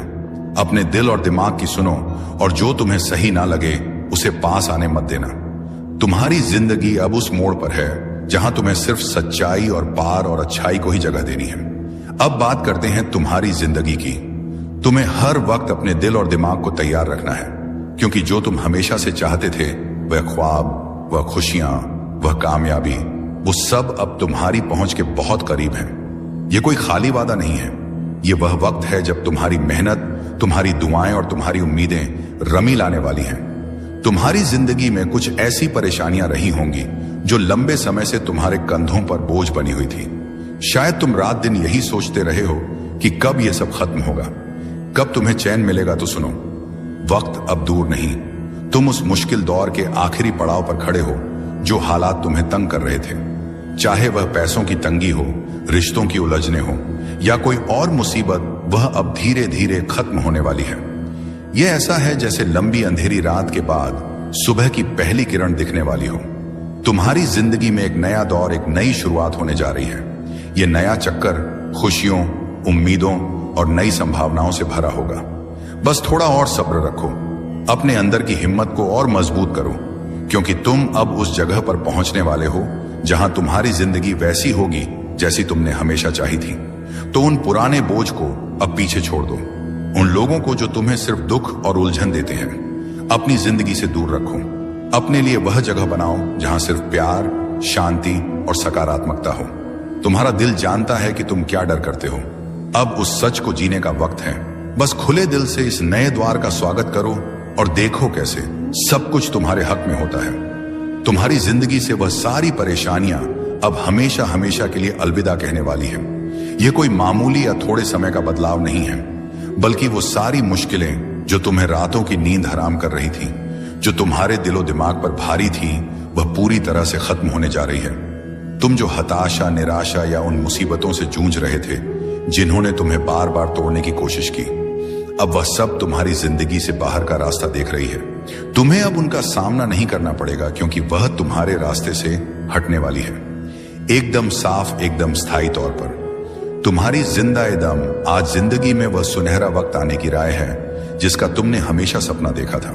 अपने दिल और दिमाग की सुनो और जो तुम्हें सही ना लगे उसे पास आने मत देना। तुम्हारी जिंदगी अब उस मोड़ पर है जहां तुम्हें सिर्फ सच्चाई और पार और अच्छाई को ही जगह देनी है। अब बात करते हैं तुम्हारी जिंदगी की। तुम्हें हर वक्त अपने दिल और दिमाग को तैयार रखना है, क्योंकि जो तुम हमेशा से चाहते थे, वह ख्वाब, वह खुशियां, वह कामयाबी, वो सब अब तुम्हारी पहुंच के बहुत करीब है। ये कोई खाली वादा नहीं है। ये वह वक्त है जब तुम्हारी मेहनत, तुम्हारी दुआएं और तुम्हारी उम्मीदें रमी लाने वाली हैं। तुम्हारी जिंदगी में कुछ ऐसी परेशानियां रही होंगी जो लंबे समय से तुम्हारे कंधों पर बोझ बनी हुई थी। शायद तुम रात दिन यही सोचते रहे हो कि कब यह सब खत्म होगा, कब तुम्हें चैन मिलेगा। तो सुनो, वक्त अब दूर नहीं। तुम उस मुश्किल दौर के आखिरी पड़ाव पर खड़े हो जो हालात तुम्हें तंग कर रहे थे, चाहे वह पैसों की तंगी हो, रिश्तों की उलझने हो या कोई और मुसीबत, वह अब धीरे धीरे खत्म होने वाली है। यह ऐसा है जैसे लंबी अंधेरी रात के बाद सुबह की पहली किरण दिखने वाली हो। तुम्हारी जिंदगी में एक नया दौर, एक नई शुरुआत होने जा रही है। यह नया चक्कर खुशियों, उम्मीदों और नई संभावनाओं से भरा होगा। बस थोड़ा और सब्र रखो, अपने अंदर की हिम्मत को और मजबूत करो, क्योंकि तुम अब उस जगह पर पहुंचने वाले हो जहां तुम्हारी जिंदगी वैसी होगी जैसी तुमने हमेशा चाही थी। तो उन पुराने बोझ को अब पीछे छोड़ दो। उन लोगों को जो तुम्हें सिर्फ दुख और उलझन देते हैं, अपनी जिंदगी से दूर रखो। अपने लिए वह जगह बनाओ जहां सिर्फ प्यार, शांति और सकारात्मकता हो। तुम्हारा दिल जानता है कि तुम क्या डर करते हो। अब उस सच को जीने का वक्त है। बस खुले दिल से इस नए द्वार का स्वागत करो और देखो कैसे सब कुछ तुम्हारे हक में होता है। तुम्हारी जिंदगी से वह सारी परेशानियां अब हमेशा हमेशा के लिए अलविदा कहने वाली है। यह कोई मामूली या थोड़े समय का बदलाव नहीं है, बल्कि वो सारी मुश्किलें जो तुम्हें रातों की नींद हराम कर रही थी, जो तुम्हारे दिलो दिमाग पर भारी थी, वह पूरी तरह से खत्म होने जा रही है। तुम जो हताशा, निराशा या उन मुसीबतों से जूझ रहे थे जिन्होंने तुम्हें बार बार तोड़ने की कोशिश की, अब वह सब तुम्हारी जिंदगी से बाहर का रास्ता देख रही है। तुम्हें अब उनका सामना नहीं करना पड़ेगा, क्योंकि वह तुम्हारे रास्ते से हटने वाली है, एकदम साफ, एकदम स्थायी तौर पर। तुम्हारी जिंदा-ए-दम आज जिंदगी में वह सुनहरा वक्त आने की राय है जिसका तुमने हमेशा सपना देखा था।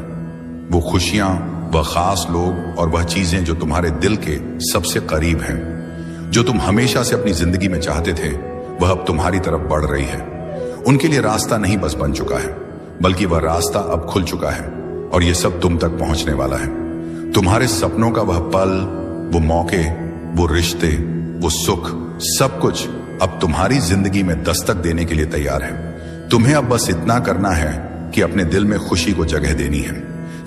वो खुशियां, वह खास लोग और वह चीजें जो तुम्हारे दिल के सबसे करीब हैं, जो तुम हमेशा से अपनी जिंदगी में चाहते थे, वह अब तुम्हारी तरफ बढ़ रही है। उनके लिए रास्ता नहीं बस बन चुका है, बल्कि वह रास्ता अब खुल चुका है और यह सब तुम तक पहुंचने वाला है। तुम्हारे सपनों का वह पल, वो मौके, वो रिश्ते, वो सुख, सब कुछ अब तुम्हारी जिंदगी में दस्तक देने के लिए तैयार है। तुम्हें अब बस इतना करना है कि अपने दिल में खुशी को जगह देनी है,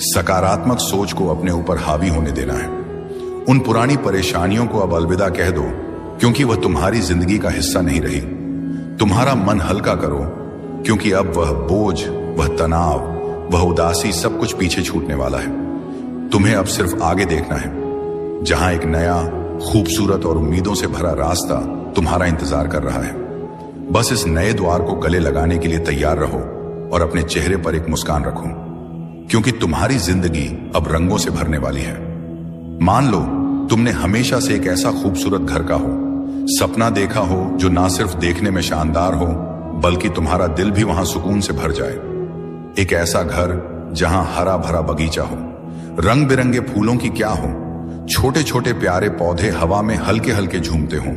सकारात्मक सोच को अपने ऊपर हावी होने देना है। उन पुरानी परेशानियों को अब अलविदा कह दो, क्योंकि वह तुम्हारी जिंदगी का हिस्सा नहीं रही। तुम्हारा मन हल्का करो, क्योंकि अब वह बोझ, वह तनाव, वह उदासी, सब कुछ पीछे छूटने वाला है। तुम्हें अब सिर्फ आगे देखना है, जहां एक नया, खूबसूरत और उम्मीदों से भरा रास्ता तुम्हारा इंतजार कर रहा है। बस इस नए द्वार को गले लगाने के लिए तैयार रहो और अपने चेहरे पर एक मुस्कान रखो, क्योंकि तुम्हारी जिंदगी अब रंगों से भरने वाली है। मान लो तुमने हमेशा से एक ऐसा खूबसूरत घर का हो सपना देखा हो, जो ना सिर्फ देखने में शानदार हो, बल्कि तुम्हारा दिल भी वहां सुकून से भर जाए। एक ऐसा घर जहां हरा भरा बगीचा हो, रंग बिरंगे फूलों की क्या हो, छोटे छोटे प्यारे पौधे हवा में हल्के हल्के झूमते हों।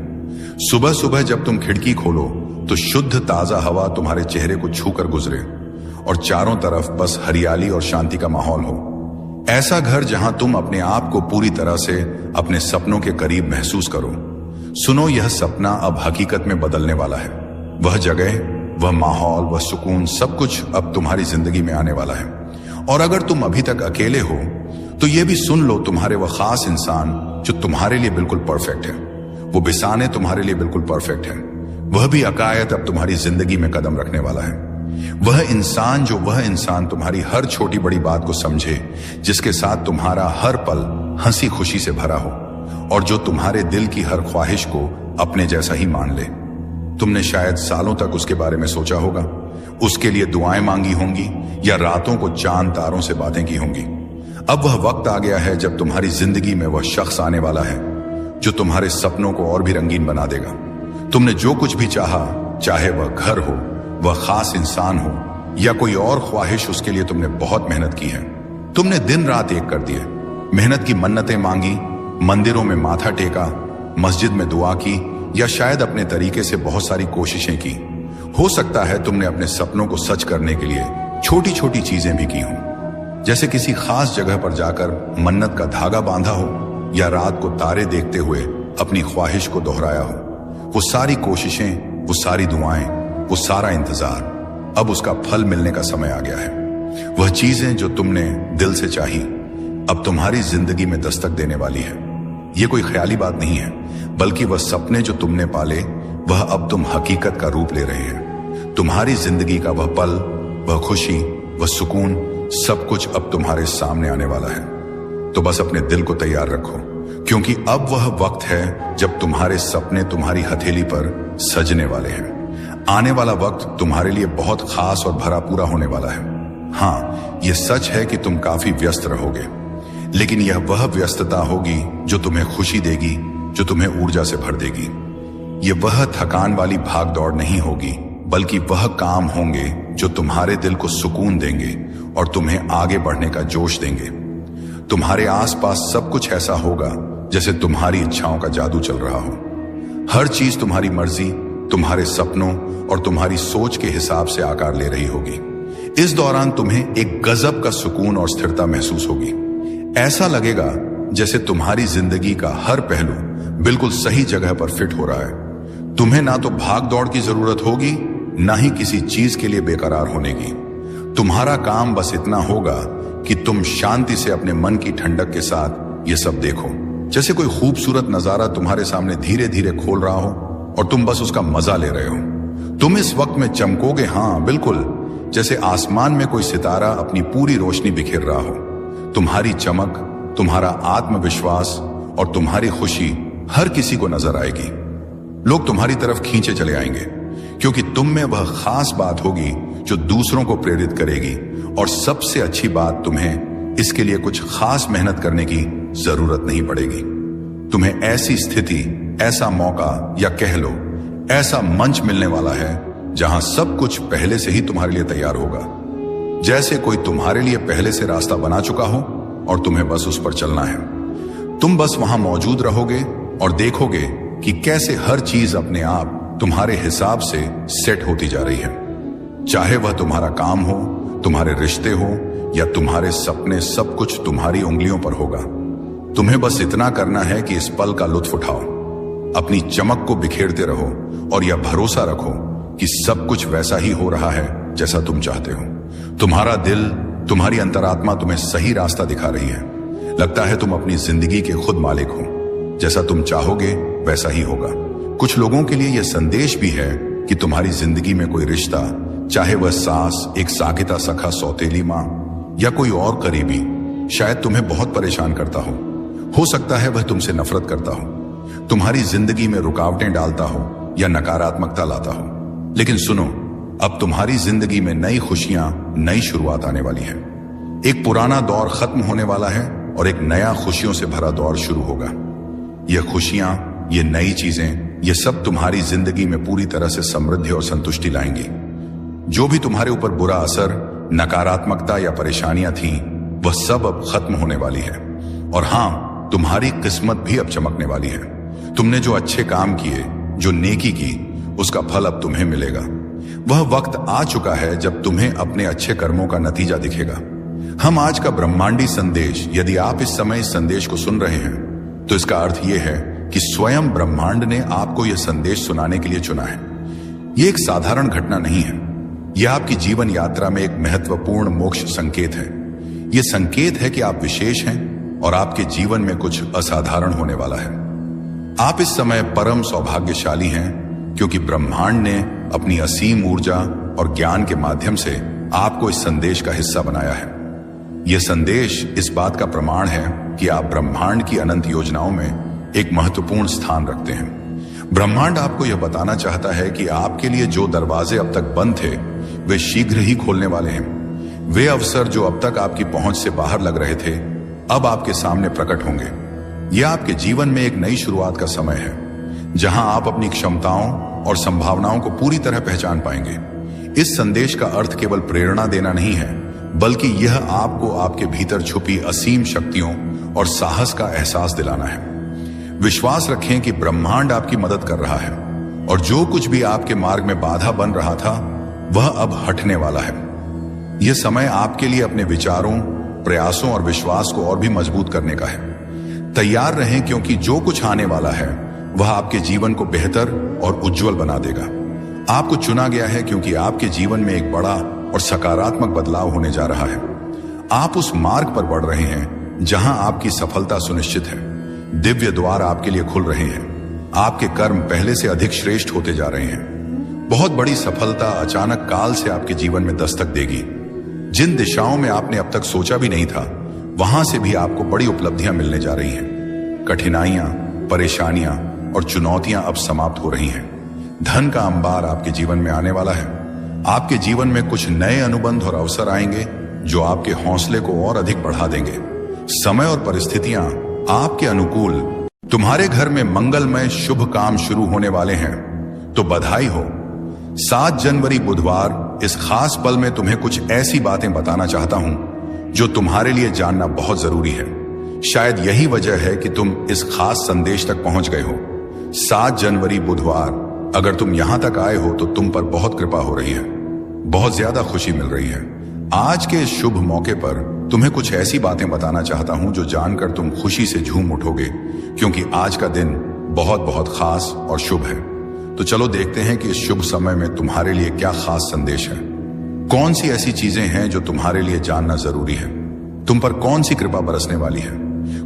सुबह सुबह जब तुम खिड़की खोलो तो शुद्ध ताजा हवा तुम्हारे चेहरे को छूकर गुजरे और चारों तरफ बस हरियाली और शांति का माहौल हो। ऐसा घर जहां तुम अपने आप को पूरी तरह से अपने सपनों के करीब महसूस करो। सुनो, यह सपना अब हकीकत में बदलने वाला है। वह जगह, वह माहौल, वह सुकून, सब कुछ अब तुम्हारी जिंदगी में आने वाला है। और अगर तुम अभी तक अकेले हो तो यह भी सुन लो, तुम्हारे वह खास इंसान जो तुम्हारे लिए बिल्कुल परफेक्ट है, वो बिसाने तुम्हारे लिए बिल्कुल परफेक्ट है, वह भी अकायत अब तुम्हारी जिंदगी में कदम रखने वाला है। वह इंसान तुम्हारी हर छोटी बड़ी बात को समझे, जिसके साथ तुम्हारा हर पल हंसी खुशी से भरा हो और जो तुम्हारे दिल की हर ख्वाहिश को अपने जैसा ही मान ले। तुमने शायद सालों तक उसके बारे में सोचा होगा, उसके लिए दुआएं मांगी होंगी या रातों को चांद तारों से बातें की होंगी। अब वह वक्त आ गया है जब तुम्हारी जिंदगी में वह शख्स आने वाला है जो तुम्हारे सपनों को और भी रंगीन बना देगा। तुमने जो कुछ भी चाहा, चाहे वह घर हो, वह खास इंसान हो या कोई और ख्वाहिश, उसके लिए तुमने बहुत मेहनत की है। तुमने दिन रात एक कर दिए, मेहनत की मन्नतें मांगी, मंदिरों में माथा टेका, मस्जिद में दुआ की या शायद अपने तरीके से बहुत सारी कोशिशें की। हो सकता है तुमने अपने सपनों को सच करने के लिए छोटी छोटी चीजें भी की हों, जैसे किसी खास जगह पर जाकर मन्नत का धागा बांधा हो या रात को तारे देखते हुए अपनी ख्वाहिश को दोहराया हो। वो सारी कोशिशें, वो सारी दुआएं, वो सारा इंतजार, अब उसका फल मिलने का समय आ गया है। वह चीजें जो तुमने दिल से चाही, अब तुम्हारी जिंदगी में दस्तक देने वाली है। ये कोई ख्याली बात नहीं है, बल्कि वह सपने जो तुमने पाले, वह अब तुम हकीकत का रूप ले रहे हैं। तुम्हारी जिंदगी का वह पल, वह खुशी, वह सुकून, सब कुछ अब तुम्हारे सामने आने वाला है। तो बस अपने दिल को तैयार रखो, क्योंकि अब वह वक्त है जब तुम्हारे सपने तुम्हारी हथेली पर सजने वाले हैं। आने वाला वक्त तुम्हारे लिए बहुत खास और भरा पूरा होने वाला है। हाँ, यह सच है कि तुम काफी व्यस्त रहोगे, लेकिन यह वह व्यस्तता होगी जो तुम्हें खुशी देगी, जो तुम्हें ऊर्जा से भर देगी। यह वह थकान वाली भाग दौड़ नहीं होगी, बल्कि वह काम होंगे जो तुम्हारे दिल को सुकून देंगे और तुम्हें आगे बढ़ने का जोश देंगे। तुम्हारे आसपास सब कुछ ऐसा होगा जैसे तुम्हारी इच्छाओं का जादू चल रहा हो। हर चीज तुम्हारी मर्जी, तुम्हारे सपनों और तुम्हारी सोच के हिसाब से आकार ले रही होगी। इस दौरान तुम्हें एक गजब का सुकून और स्थिरता महसूस होगी। ऐसा लगेगा जैसे तुम्हारी जिंदगी का हर पहलू बिल्कुल सही जगह पर फिट हो रहा है। तुम्हें ना तो भाग दौड़ की जरूरत होगी, ना ही किसी चीज के लिए बेकरार होने की। तुम्हारा काम बस इतना होगा कि तुम शांति से अपने मन की ठंडक के साथ ये सब देखो, जैसे कोई खूबसूरत नजारा तुम्हारे सामने धीरे धीरे खोल रहा हो और तुम बस उसका मजा ले रहे हो। तुम इस वक्त में चमकोगे, हाँ बिल्कुल, जैसे आसमान में कोई सितारा अपनी पूरी रोशनी बिखेर रहा हो। तुम्हारी चमक, तुम्हारा आत्मविश्वास और तुम्हारी खुशी हर किसी को नजर आएगी। लोग तुम्हारी तरफ खींचे चले आएंगे, क्योंकि तुम में वह खास बात होगी जो दूसरों को प्रेरित करेगी। और सबसे अच्छी बात, तुम्हें इसके लिए कुछ खास मेहनत करने की जरूरत नहीं पड़ेगी। तुम्हें ऐसी स्थिति, ऐसा मौका या कह लो ऐसा मंच मिलने वाला है जहां सब कुछ पहले से ही तुम्हारे लिए तैयार होगा, जैसे कोई तुम्हारे लिए पहले से रास्ता बना चुका हो और तुम्हें बस उस पर चलना है। तुम बस वहां मौजूद रहोगे और देखोगे कि कैसे हर चीज अपने आप तुम्हारे हिसाब से सेट होती जा रही है। चाहे वह तुम्हारा काम हो, तुम्हारे रिश्ते हो या तुम्हारे सपने, सब कुछ तुम्हारी उंगलियों पर होगा। तुम्हें बस इतना करना है कि इस पल का लुत्फ उठाओ, अपनी चमक को बिखेरते रहो और यह भरोसा रखो कि सब कुछ वैसा ही हो रहा है जैसा तुम चाहते हो। तुम्हारा दिल, तुम्हारी अंतरात्मा तुम्हें सही रास्ता दिखा रही है। लगता है तुम अपनी जिंदगी के खुद मालिक हो। जैसा तुम चाहोगे वैसा ही होगा। कुछ लोगों के लिए यह संदेश भी है कि तुम्हारी जिंदगी में कोई रिश्ता, चाहे वह सास, एक सागिता सखा, सौतेली मां या कोई और करीबी, शायद तुम्हें बहुत परेशान करता हो सकता है वह तुमसे नफरत करता हो, तुम्हारी जिंदगी में रुकावटें डालता हो या नकारात्मकता लाता हो। लेकिन सुनो, अब तुम्हारी जिंदगी में नई खुशियां, नई शुरुआत आने वाली है। एक पुराना दौर खत्म होने वाला है और एक नया खुशियों से भरा दौर शुरू होगा। यह खुशियां, ये नई चीजें, ये सब तुम्हारी जिंदगी में पूरी तरह से समृद्धि और संतुष्टि लाएंगी। जो भी तुम्हारे ऊपर बुरा असर, नकारात्मकता या परेशानियां थीं, वह सब अब खत्म होने वाली है। और हां, तुम्हारी किस्मत भी अब चमकने वाली है। तुमने जो अच्छे काम किए, जो नेकी की, उसका फल अब तुम्हें मिलेगा। वह वक्त आ चुका है जब तुम्हें अपने अच्छे कर्मों का नतीजा दिखेगा। हम आज का ब्रह्मांडी संदेश, यदि आप इस समय इस संदेश को सुन रहे हैं, तो इसका अर्थ यह है कि स्वयं ब्रह्मांड ने आपको यह संदेश सुनाने के लिए चुना है। यह एक साधारण घटना नहीं है, यह आपकी जीवन यात्रा में एक महत्वपूर्ण मोक्ष संकेत है। यह संकेत है कि आप विशेष हैं और आपके जीवन में कुछ असाधारण होने वाला है। आप इस समय परम सौभाग्यशाली हैं, क्योंकि ब्रह्मांड ने अपनी असीम ऊर्जा और ज्ञान के माध्यम से आपको इस संदेश का हिस्सा बनाया है। यह संदेश इस बात का प्रमाण है कि आप ब्रह्मांड की अनंत योजनाओं में एक महत्वपूर्ण स्थान रखते हैं। ब्रह्मांड आपको यह बताना चाहता है कि आपके लिए जो दरवाजे अब तक बंद थे, वे शीघ्र ही खोलने वाले हैं। वे अवसर जो अब तक आपकी पहुंच से बाहर लग रहे थे, अब आपके सामने प्रकट होंगे। यह आपके जीवन में एक नई शुरुआत का समय है, जहां आप अपनी क्षमताओं और संभावनाओं को पूरी तरह पहचान पाएंगे। इस संदेश का अर्थ केवल प्रेरणा देना नहीं है, बल्कि यह आपको आपके भीतर छुपी असीम शक्तियों और साहस का एहसास दिलाना है। विश्वास रखें कि ब्रह्मांड आपकी मदद कर रहा है और जो कुछ भी आपके मार्ग में बाधा बन रहा था, वह अब हटने वाला है। यह समय आपके लिए अपने विचारों, प्रयासों और विश्वास को और भी मजबूत करने का है। तैयार रहें, क्योंकि जो कुछ आने वाला है वह आपके जीवन को बेहतर और उज्जवल बना देगा। आपको चुना गया है क्योंकि आपके जीवन में एक बड़ा और सकारात्मक बदलाव होने जा रहा है। आप उस मार्ग पर बढ़ रहे हैं जहां आपकी सफलता सुनिश्चित है। दिव्य द्वार आपके लिए खुल रहे हैं। आपके कर्म पहले से अधिक श्रेष्ठ होते जा रहे हैं। बहुत बड़ी सफलता अचानक काल से आपके जीवन में दस्तक देगी। जिन दिशाओं में आपने अब तक सोचा भी नहीं था, वहां से भी आपको बड़ी उपलब्धियां मिलने जा रही हैं। कठिनाइयां, परेशानियां और चुनौतियां अब समाप्त हो रही हैं। धन का अंबार आपके जीवन में आने वाला है। आपके जीवन में कुछ नए अनुबंध और अवसर आएंगे जो आपके हौसले को और अधिक बढ़ा देंगे। समय और परिस्थितियां आपके अनुकूल। तुम्हारे घर में मंगलमय शुभ काम शुरू होने वाले हैं, तो बधाई हो। 7 जनवरी बुधवार इस खास पल में तुम्हें कुछ ऐसी बातें बताना चाहता हूं जो तुम्हारे लिए जानना बहुत जरूरी है। शायद यही वजह है कि तुम इस खास संदेश तक पहुंच गए हो। 7 जनवरी बुधवार, अगर तुम यहां तक आए हो तो तुम पर बहुत कृपा हो रही है, बहुत ज्यादा खुशी मिल रही है। आज के इस शुभ मौके पर तुम्हें कुछ ऐसी बातें बताना चाहता हूं जो जानकर तुम खुशी से झूम उठोगे, क्योंकि आज का दिन बहुत बहुत खास और शुभ है। तो चलो देखते हैं कि इस शुभ समय में तुम्हारे लिए क्या खास संदेश है। कौन सी ऐसी चीजें हैं जो तुम्हारे लिए जानना जरूरी है। तुम पर कौन सी कृपा बरसने वाली है।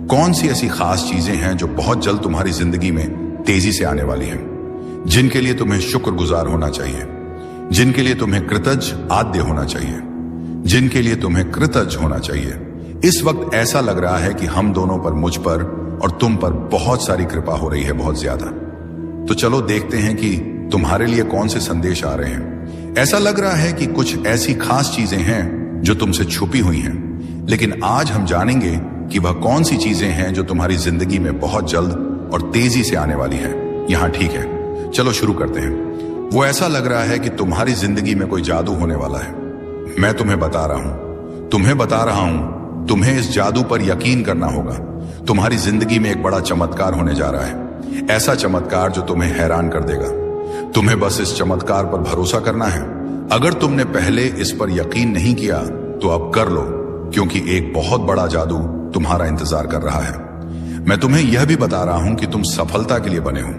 कौन सी ऐसी खास चीजें हैं जो बहुत जल्द तुम्हारी जिंदगी में तेजी से आने वाली हैं, जिनके लिए तुम्हें शुक्रगुजार होना चाहिए, जिनके लिए तुम्हें कृतज्ञ आद्य होना चाहिए, जिनके लिए तुम्हें कृतज्ञ होना चाहिए। इस वक्त ऐसा लग रहा है कि हम दोनों पर, मुझ पर और तुम पर बहुत सारी कृपा हो रही है, बहुत ज्यादा। तो चलो देखते हैं कि तुम्हारे लिए कौन से संदेश आ रहे हैं। ऐसा लग रहा है कि कुछ ऐसी खास चीजें हैं जो तुमसे छुपी हुई हैं, लेकिन आज हम जानेंगे कि वह कौन सी चीजें हैं जो तुम्हारी जिंदगी में बहुत जल्द और तेजी से आने वाली है। यहां ठीक है, चलो शुरू करते हैं। वो ऐसा लग रहा है कि तुम्हारी जिंदगी में कोई जादू होने वाला है। मैं तुम्हें बता रहा हूं, तुम्हें इस जादू पर यकीन करना होगा। तुम्हारी जिंदगी में एक बड़ा चमत्कार होने जा रहा है, ऐसा चमत्कार जो तुम्हें हैरान कर देगा। तुम्हें बस इस चमत्कार पर भरोसा करना है। अगर तुमने पहले इस पर यकीन नहीं किया तो अब कर लो, क्योंकि एक बहुत बड़ा जादू तुम्हारा इंतजार कर रहा है। मैं तुम्हें यह भी बता रहा हूं कि तुम सफलता के लिए बने हो।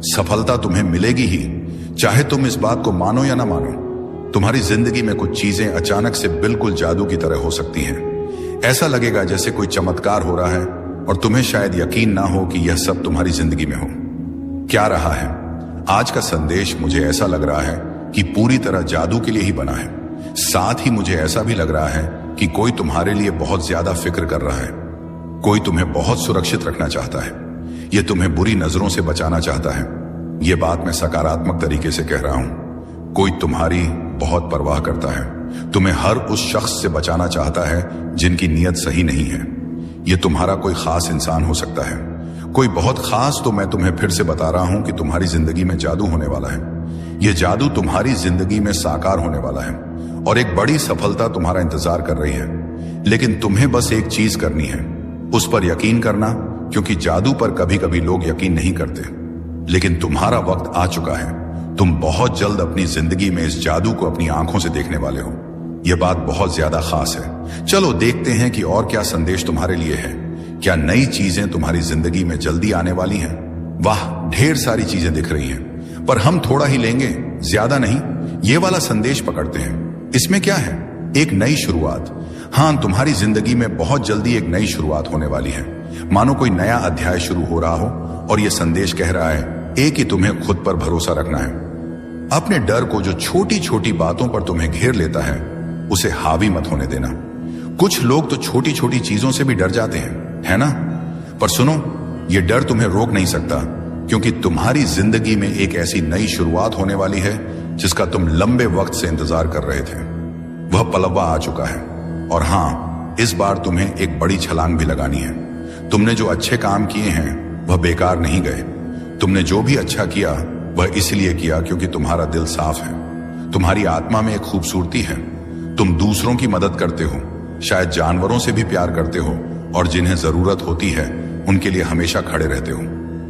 सफलता तुम्हें मिलेगी ही, चाहे तुम इस बात को मानो या ना मानो। तुम्हारी जिंदगी में कुछ चीजें अचानक से बिल्कुल जादू की तरह हो सकती हैं। ऐसा लगेगा जैसे कोई चमत्कार हो रहा है और तुम्हें शायद यकीन ना हो कि यह सब तुम्हारी जिंदगी में हो। क्या रहा है आज का संदेश? मुझे ऐसा लग रहा है कि पूरी तरह जादू के लिए ही बना है। साथ ही मुझे ऐसा भी लग रहा है कि कोई तुम्हारे लिए बहुत ज्यादा फिक्र कर रहा है। कोई तुम्हें बहुत सुरक्षित रखना चाहता है। यह तुम्हें बुरी नजरों से बचाना चाहता है। यह बात मैं सकारात्मक तरीके से कह रहा हूं। कोई तुम्हारी बहुत परवाह करता है, तुम्हें हर उस शख्स से बचाना चाहता है जिनकी नीयत सही नहीं है। यह तुम्हारा कोई खास इंसान हो सकता है, कोई बहुत खास। तो मैं तुम्हें फिर से बता रहा हूं कि तुम्हारी जिंदगी में जादू होने वाला है। यह जादू तुम्हारी जिंदगी में साकार होने वाला है और एक बड़ी सफलता तुम्हारा इंतजार कर रही है। लेकिन तुम्हें बस एक चीज करनी है, उस पर यकीन करना, क्योंकि जादू पर कभी कभी लोग यकीन नहीं करते। लेकिन तुम्हारा वक्त आ चुका है। तुम बहुत जल्द अपनी जिंदगी में इस जादू को अपनी आंखों से देखने वाले हो। यह बात बहुत ज्यादा खास है। चलो देखते हैं कि और क्या संदेश तुम्हारे लिए है। क्या नई चीजें तुम्हारी जिंदगी में जल्दी आने वाली हैं? वाह, ढेर सारी चीजें दिख रही हैं, पर हम थोड़ा ही लेंगे, ज्यादा नहीं। ये वाला संदेश पकड़ते हैं। इसमें क्या है? एक नई शुरुआत। हाँ, तुम्हारी जिंदगी में बहुत जल्दी एक नई शुरुआत होने वाली है। मानो कोई नया अध्याय शुरू हो रहा हो और यह संदेश कह रहा है एक ही तुम्हें खुद पर भरोसा रखना है। अपने डर को, जो छोटी छोटी बातों पर तुम्हें घेर लेता है, उसे हावी मत होने देना। कुछ लोग तो छोटी छोटी चीजों से भी डर जाते हैं, है ना? पर सुनो, यह डर तुम्हें रोक नहीं सकता, क्योंकि तुम्हारी जिंदगी में एक ऐसी नई शुरुआत होने वाली है जिसका तुम लंबे वक्त से इंतजार कर रहे थे। वह पलवा आ चुका है। और हां, इस बार तुम्हें एक बड़ी छलांग भी लगानी है। तुमने जो अच्छे काम किए हैं वह बेकार नहीं गए। तुमने जो भी अच्छा किया वह इसलिए किया क्योंकि तुम्हारा दिल साफ है। तुम्हारी आत्मा में एक खूबसूरती है। तुम दूसरों की मदद करते हो, शायद जानवरों से भी प्यार करते हो, और जिन्हें जरूरत होती है उनके लिए हमेशा खड़े रहते हो।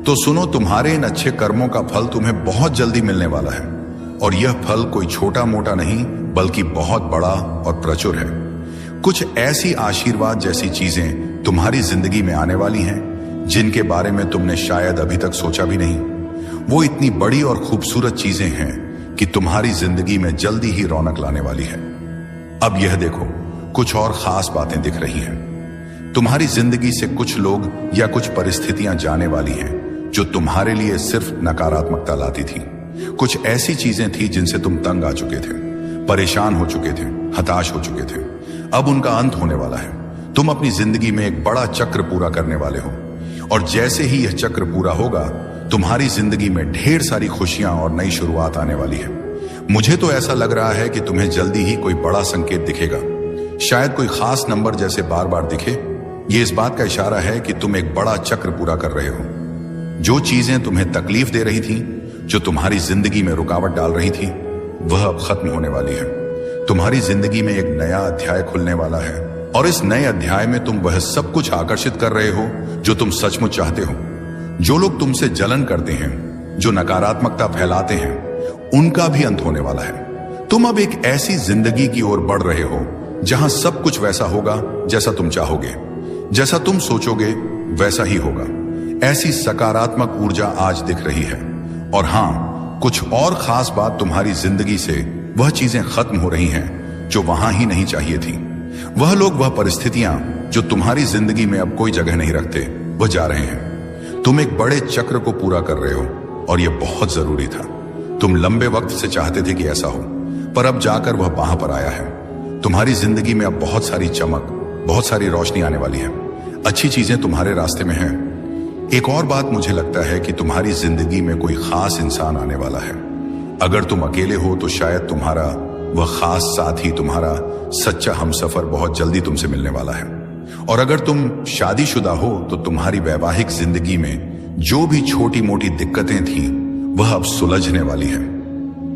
तो सुनो, तुम्हारे इन अच्छे कर्मों का फल तुम्हें बहुत जल्दी मिलने वाला है। और यह फल कोई छोटा मोटा नहीं, बल्कि बहुत बड़ा और प्रचुर है। कुछ ऐसी आशीर्वाद जैसी चीजें तुम्हारी जिंदगी में आने वाली हैं जिनके बारे में तुमने शायद अभी तक सोचा भी नहीं। वो इतनी बड़ी और खूबसूरत चीजें हैं कि तुम्हारी जिंदगी में जल्दी ही रौनक लाने वाली है। अब यह देखो, कुछ और खास बातें दिख रही हैं। तुम्हारी जिंदगी से कुछ लोग या कुछ परिस्थितियां जाने वाली हैं जो तुम्हारे लिए सिर्फ नकारात्मकता लाती थी। कुछ ऐसी चीजें थी जिनसे तुम तंग आ चुके थे, परेशान हो चुके थे, हताश हो चुके थे। अब उनका अंत होने वाला है। तुम अपनी जिंदगी में एक बड़ा चक्र पूरा करने वाले हो। और जैसे ही यह चक्र पूरा होगा, तुम्हारी जिंदगी में ढेर सारी खुशियां और नई शुरुआत आने वाली है। मुझे तो ऐसा लग रहा है कि तुम्हें जल्दी ही कोई बड़ा संकेत दिखेगा, शायद कोई खास नंबर जैसे बार बार दिखे। ये इस बात का इशारा है कि तुम एक बड़ा चक्र पूरा कर रहे हो। जो चीजें तुम्हें तकलीफ दे रही थी, जो तुम्हारी जिंदगी में रुकावट डाल रही थी, वह अब खत्म होने वाली है। तुम्हारी जिंदगी में एक नया अध्याय खुलने वाला है और इस नए अध्याय में तुम वह सब कुछ आकर्षित कर रहे हो जो तुम सचमुच चाहते हो। जो लोग तुमसे जलन करते हैं, जो नकारात्मकता फैलाते हैं, उनका भी अंत होने वाला है। तुम अब एक ऐसी जिंदगी की ओर बढ़ रहे हो जहां सब कुछ वैसा होगा जैसा तुम चाहोगे, जैसा तुम सोचोगे वैसा ही होगा। ऐसी सकारात्मक ऊर्जा आज दिख रही है। और हां, कुछ और खास बात, तुम्हारी जिंदगी से वह चीजें खत्म हो रही हैं जो वहां ही नहीं चाहिए थी। वह लोग, वह परिस्थितियां जो तुम्हारी जिंदगी में अब कोई जगह नहीं रखते, वह जा रहे हैं। तुम एक बड़े चक्र को पूरा कर रहे हो और यह बहुत जरूरी था। तुम लंबे वक्त से चाहते थे कि ऐसा हो, पर अब जाकर वह वहां पर आया है। तुम्हारी जिंदगी में अब बहुत सारी चमक, बहुत सारी रोशनी आने वाली है। अच्छी चीजें तुम्हारे रास्ते में हैं। एक और बात, मुझे लगता है कि तुम्हारी जिंदगी में कोई खास इंसान आने वाला है। अगर तुम अकेले हो तो शायद तुम्हारा वह खास साथी, तुम्हारा सच्चा हमसफर बहुत जल्दी तुमसे मिलने वाला है। और अगर तुम शादीशुदा हो तो तुम्हारी वैवाहिक जिंदगी में जो भी छोटी मोटी दिक्कतें थी, वह अब सुलझने वाली है।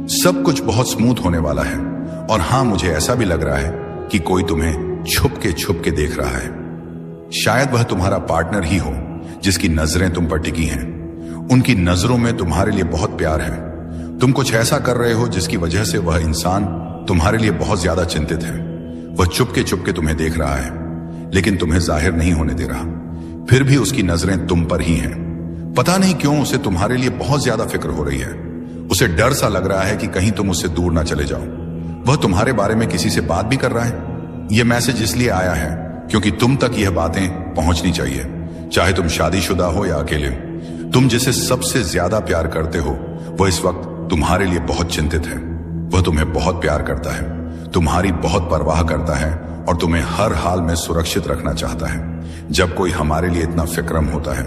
सब कुछ बहुत स्मूथ होने वाला है। और हां, मुझे ऐसा भी लग रहा है कि कोई तुम्हें छुप के देख रहा है। शायद वह तुम्हारा पार्टनर ही हो जिसकी नजरें तुम पर टिकी हैं। उनकी नजरों में तुम्हारे लिए बहुत प्यार है। तुम कुछ ऐसा कर रहे हो जिसकी वजह से वह इंसान तुम्हारे लिए बहुत ज्यादा चिंतित है। वह चुपके तुम्हें देख रहा है, लेकिन तुम्हें जाहिर नहीं होने दे रहा। फिर भी उसकी नजरें तुम पर ही हैं। पता नहीं क्यों उसे तुम्हारे लिए बहुत ज्यादा फिक्र हो रही है। उसे डर सा लग रहा है कि कहीं तुम उससे दूर ना चले जाओ। वह तुम्हारे बारे में किसी से बात भी कर रहा है। यह मैसेज इसलिए आया है क्योंकि तुम तक यह बातें पहुंचनी चाहिए, चाहे तुम शादीशुदा हो या अकेले। तुम जिसे सबसे ज्यादा प्यार करते हो, वह इस वक्त तुम्हारे लिए बहुत चिंतित है। वह तुम्हें बहुत प्यार करता है, तुम्हारी बहुत परवाह करता है और तुम्हें हर हाल में सुरक्षित रखना चाहता है। जब कोई हमारे लिए इतना फिक्रम होता है,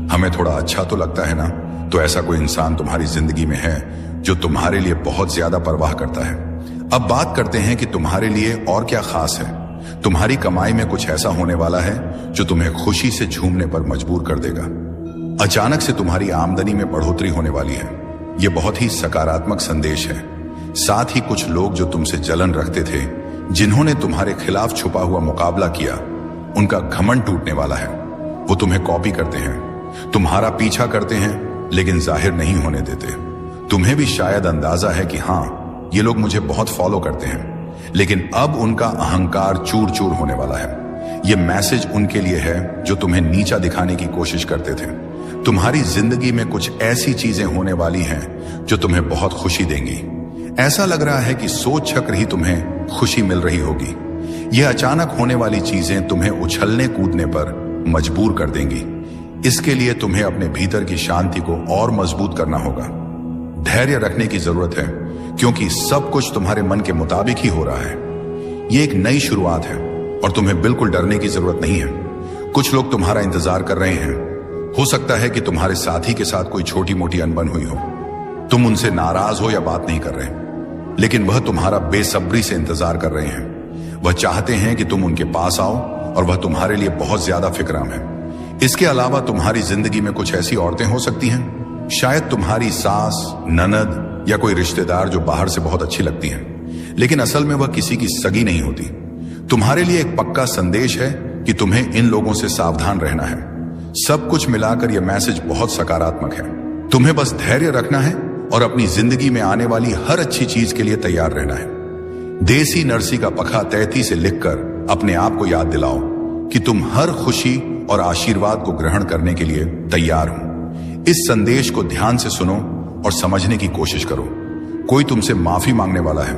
हमें थोड़ा अच्छा तो लगता है ना। तो ऐसा कोई इंसान तुम्हारी जिंदगी में है जो तुम्हारे लिए बहुत ज्यादा परवाह करता है। अब बात करते हैं कि तुम्हारे लिए और क्या खास है। तुम्हारी कमाई में कुछ ऐसा होने वाला है जो तुम्हें खुशी से झूमने पर मजबूर कर देगा। अचानक से तुम्हारी आमदनी में बढ़ोतरी होने वाली है। यह बहुत ही सकारात्मक संदेश है। साथ ही कुछ लोग जो तुमसे जलन रखते थे, जिन्होंने तुम्हारे खिलाफ छुपा हुआ मुकाबला किया, उनका घमंड टूटने वाला है। वो तुम्हें कॉपी करते हैं, तुम्हारा पीछा करते हैं, लेकिन जाहिर नहीं होने देते। तुम्हें भी शायद अंदाजा है कि हां, ये लोग मुझे बहुत फॉलो करते हैं, लेकिन अब उनका अहंकार चूर चूर होने वाला है। यह मैसेज उनके लिए है जो तुम्हें नीचा दिखाने की कोशिश करते थे। तुम्हारी जिंदगी में कुछ ऐसी चीजें होने वाली हैं जो तुम्हें बहुत खुशी देंगी। ऐसा लग रहा है कि सोच चक्र ही तुम्हें खुशी मिल रही होगी। यह अचानक होने वाली चीजें तुम्हें उछलने कूदने पर मजबूर कर देंगी। इसके लिए तुम्हें अपने भीतर की शांति को और मजबूत करना होगा। धैर्य रखने की जरूरत है, क्योंकि सब कुछ तुम्हारे मन के मुताबिक ही हो रहा है। यह एक नई शुरुआत है और तुम्हें बिल्कुल डरने की जरूरत नहीं है। कुछ लोग तुम्हारा इंतजार कर रहे हैं। हो सकता है कि तुम्हारे साथी के साथ कोई छोटी मोटी अनबन हुई हो। तुम उनसे नाराज हो या बात नहीं कर रहे, लेकिन वह तुम्हारा बेसब्री से इंतजार कर रहे हैं। वह चाहते हैं कि तुम उनके पास आओ और वह तुम्हारे लिए बहुत ज्यादा फिक्राम है। इसके अलावा तुम्हारी जिंदगी में कुछ ऐसी औरतें हो सकती हैं, शायद तुम्हारी सास, ननद या कोई रिश्तेदार जो बाहर से बहुत अच्छी लगती हैं, लेकिन असल में वह किसी की सगी नहीं होती। तुम्हारे लिए एक पक्का संदेश है कि तुम्हें इन लोगों से सावधान रहना है। सब कुछ मिलाकर यह मैसेज बहुत सकारात्मक है। तुम्हें बस धैर्य रखना है और अपनी जिंदगी में आने वाली हर अच्छी चीज के लिए तैयार रहना है। देसी नरसी का पखा तैती से लिखकर अपने आप को याद दिलाओ कि तुम हर खुशी और आशीर्वाद को ग्रहण करने के लिए तैयार हो। इस संदेश को ध्यान से सुनो और समझने की कोशिश करो। कोई तुमसे माफी मांगने वाला है।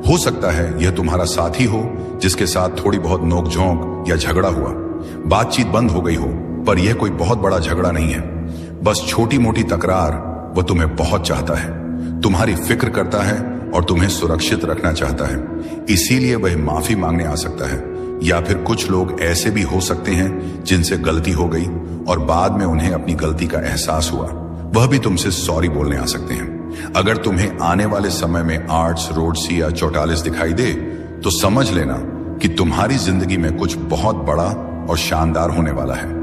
हो सकता है यह तुम्हारा साथी हो जिसके साथ थोड़ी बहुत नोकझोंक या झगड़ा हुआ। बातचीत बंद हो गई हो, पर यह कोई बहुत बड़ा झगड़ा नहीं है, बस छोटी मोटी तकरार। वह तुम्हें बहुत चाहता है, तुम्हारी फिक्र करता है और तुम्हें सुरक्षित रखना चाहता है। इसीलिए वह माफी मांगने आ सकता है। या फिर कुछ लोग ऐसे भी हो सकते हैं जिनसे गलती हो गई और बाद में उन्हें अपनी गलती का एहसास हुआ, वह भी तुमसे सॉरी बोलने आ सकते हैं। अगर तुम्हें आने वाले समय में आर्ट्स, रोड्स या चौटालिस दिखाई दे तो समझ लेना कि तुम्हारी जिंदगी में कुछ बहुत बड़ा और शानदार होने वाला है।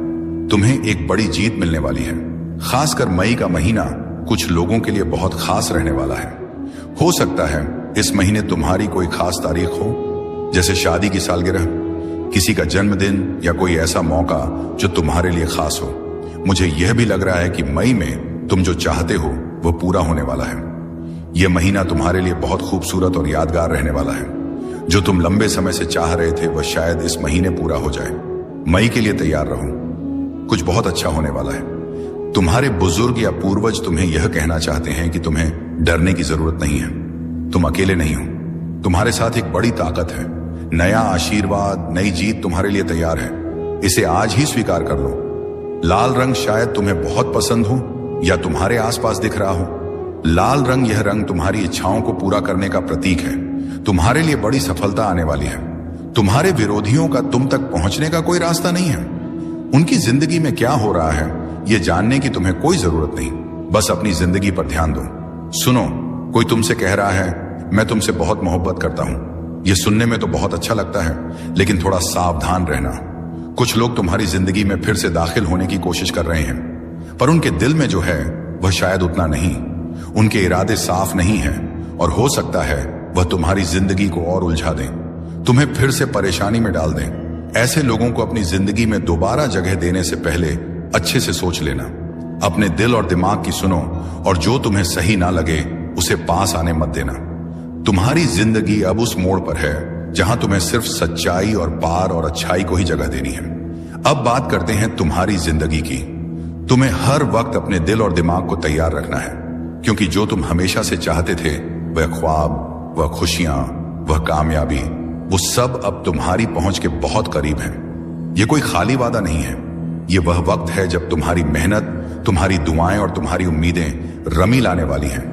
तुम्हें एक बड़ी जीत मिलने वाली है। खासकर मई का महीना कुछ लोगों के लिए बहुत खास रहने वाला है। हो सकता है इस महीने तुम्हारी कोई खास तारीख हो, जैसे शादी की सालगिरह, किसी का जन्मदिन या कोई ऐसा मौका जो तुम्हारे लिए खास हो। मुझे यह भी लग रहा है कि मई में तुम जो चाहते हो वह पूरा होने वाला है। यह महीना तुम्हारे लिए बहुत खूबसूरत और यादगार रहने वाला है। जो तुम लंबे समय से चाह रहे थे वह शायद इस महीने पूरा हो जाए। मई के लिए तैयार रहो, कुछ बहुत अच्छा होने वाला है। तुम्हारे बुजुर्ग या पूर्वज तुम्हें यह कहना चाहते हैं कि तुम्हें डरने की जरूरत नहीं है। तुम अकेले नहीं हो, तुम्हारे साथ एक बड़ी ताकत है। नया आशीर्वाद, नई जीत तुम्हारे लिए तैयार है। इसे आज ही स्वीकार कर लो। लाल रंग शायद तुम्हें बहुत पसंद हो या तुम्हारे आसपास दिख रहा हो। लाल रंग, यह रंग तुम्हारी इच्छाओं को पूरा करने का प्रतीक है। तुम्हारे लिए बड़ी सफलता आने वाली है। तुम्हारे विरोधियों का तुम तक पहुंचने का कोई रास्ता नहीं है। उनकी जिंदगी में क्या हो रहा है यह जानने की तुम्हें कोई जरूरत नहीं। बस अपनी जिंदगी पर ध्यान दो। सुनो, कोई तुमसे कह रहा है मैं तुमसे बहुत मोहब्बत करता हूं। यह सुनने में तो बहुत अच्छा लगता है, लेकिन थोड़ा सावधान रहना। कुछ लोग तुम्हारी जिंदगी में फिर से दाखिल होने की कोशिश कर रहे हैं, पर उनके दिल में जो है वह शायद उतना नहीं। उनके इरादे साफ नहीं हैं और हो सकता है वह तुम्हारी जिंदगी को और उलझा दें, तुम्हें फिर से परेशानी में डाल दें। ऐसे लोगों को अपनी जिंदगी में दोबारा जगह देने से पहले अच्छे से सोच लेना। अपने दिल और दिमाग की सुनो और जो तुम्हें सही ना लगे उसे पास आने मत देना। तुम्हारी जिंदगी अब उस मोड़ पर है जहां तुम्हें सिर्फ सच्चाई और पार और अच्छाई को ही जगह देनी है। अब बात करते हैं तुम्हारी जिंदगी की। तुम्हें हर वक्त अपने दिल और दिमाग को तैयार रखना है, क्योंकि जो तुम हमेशा से चाहते थे, वह ख्वाब, वह खुशियां, वह कामयाबी, वो सब अब तुम्हारी पहुंच के बहुत करीब है। यह कोई खाली वादा नहीं है। यह वह वक्त है जब तुम्हारी मेहनत, तुम्हारी दुआएं और तुम्हारी उम्मीदें रमी लाने वाली हैं।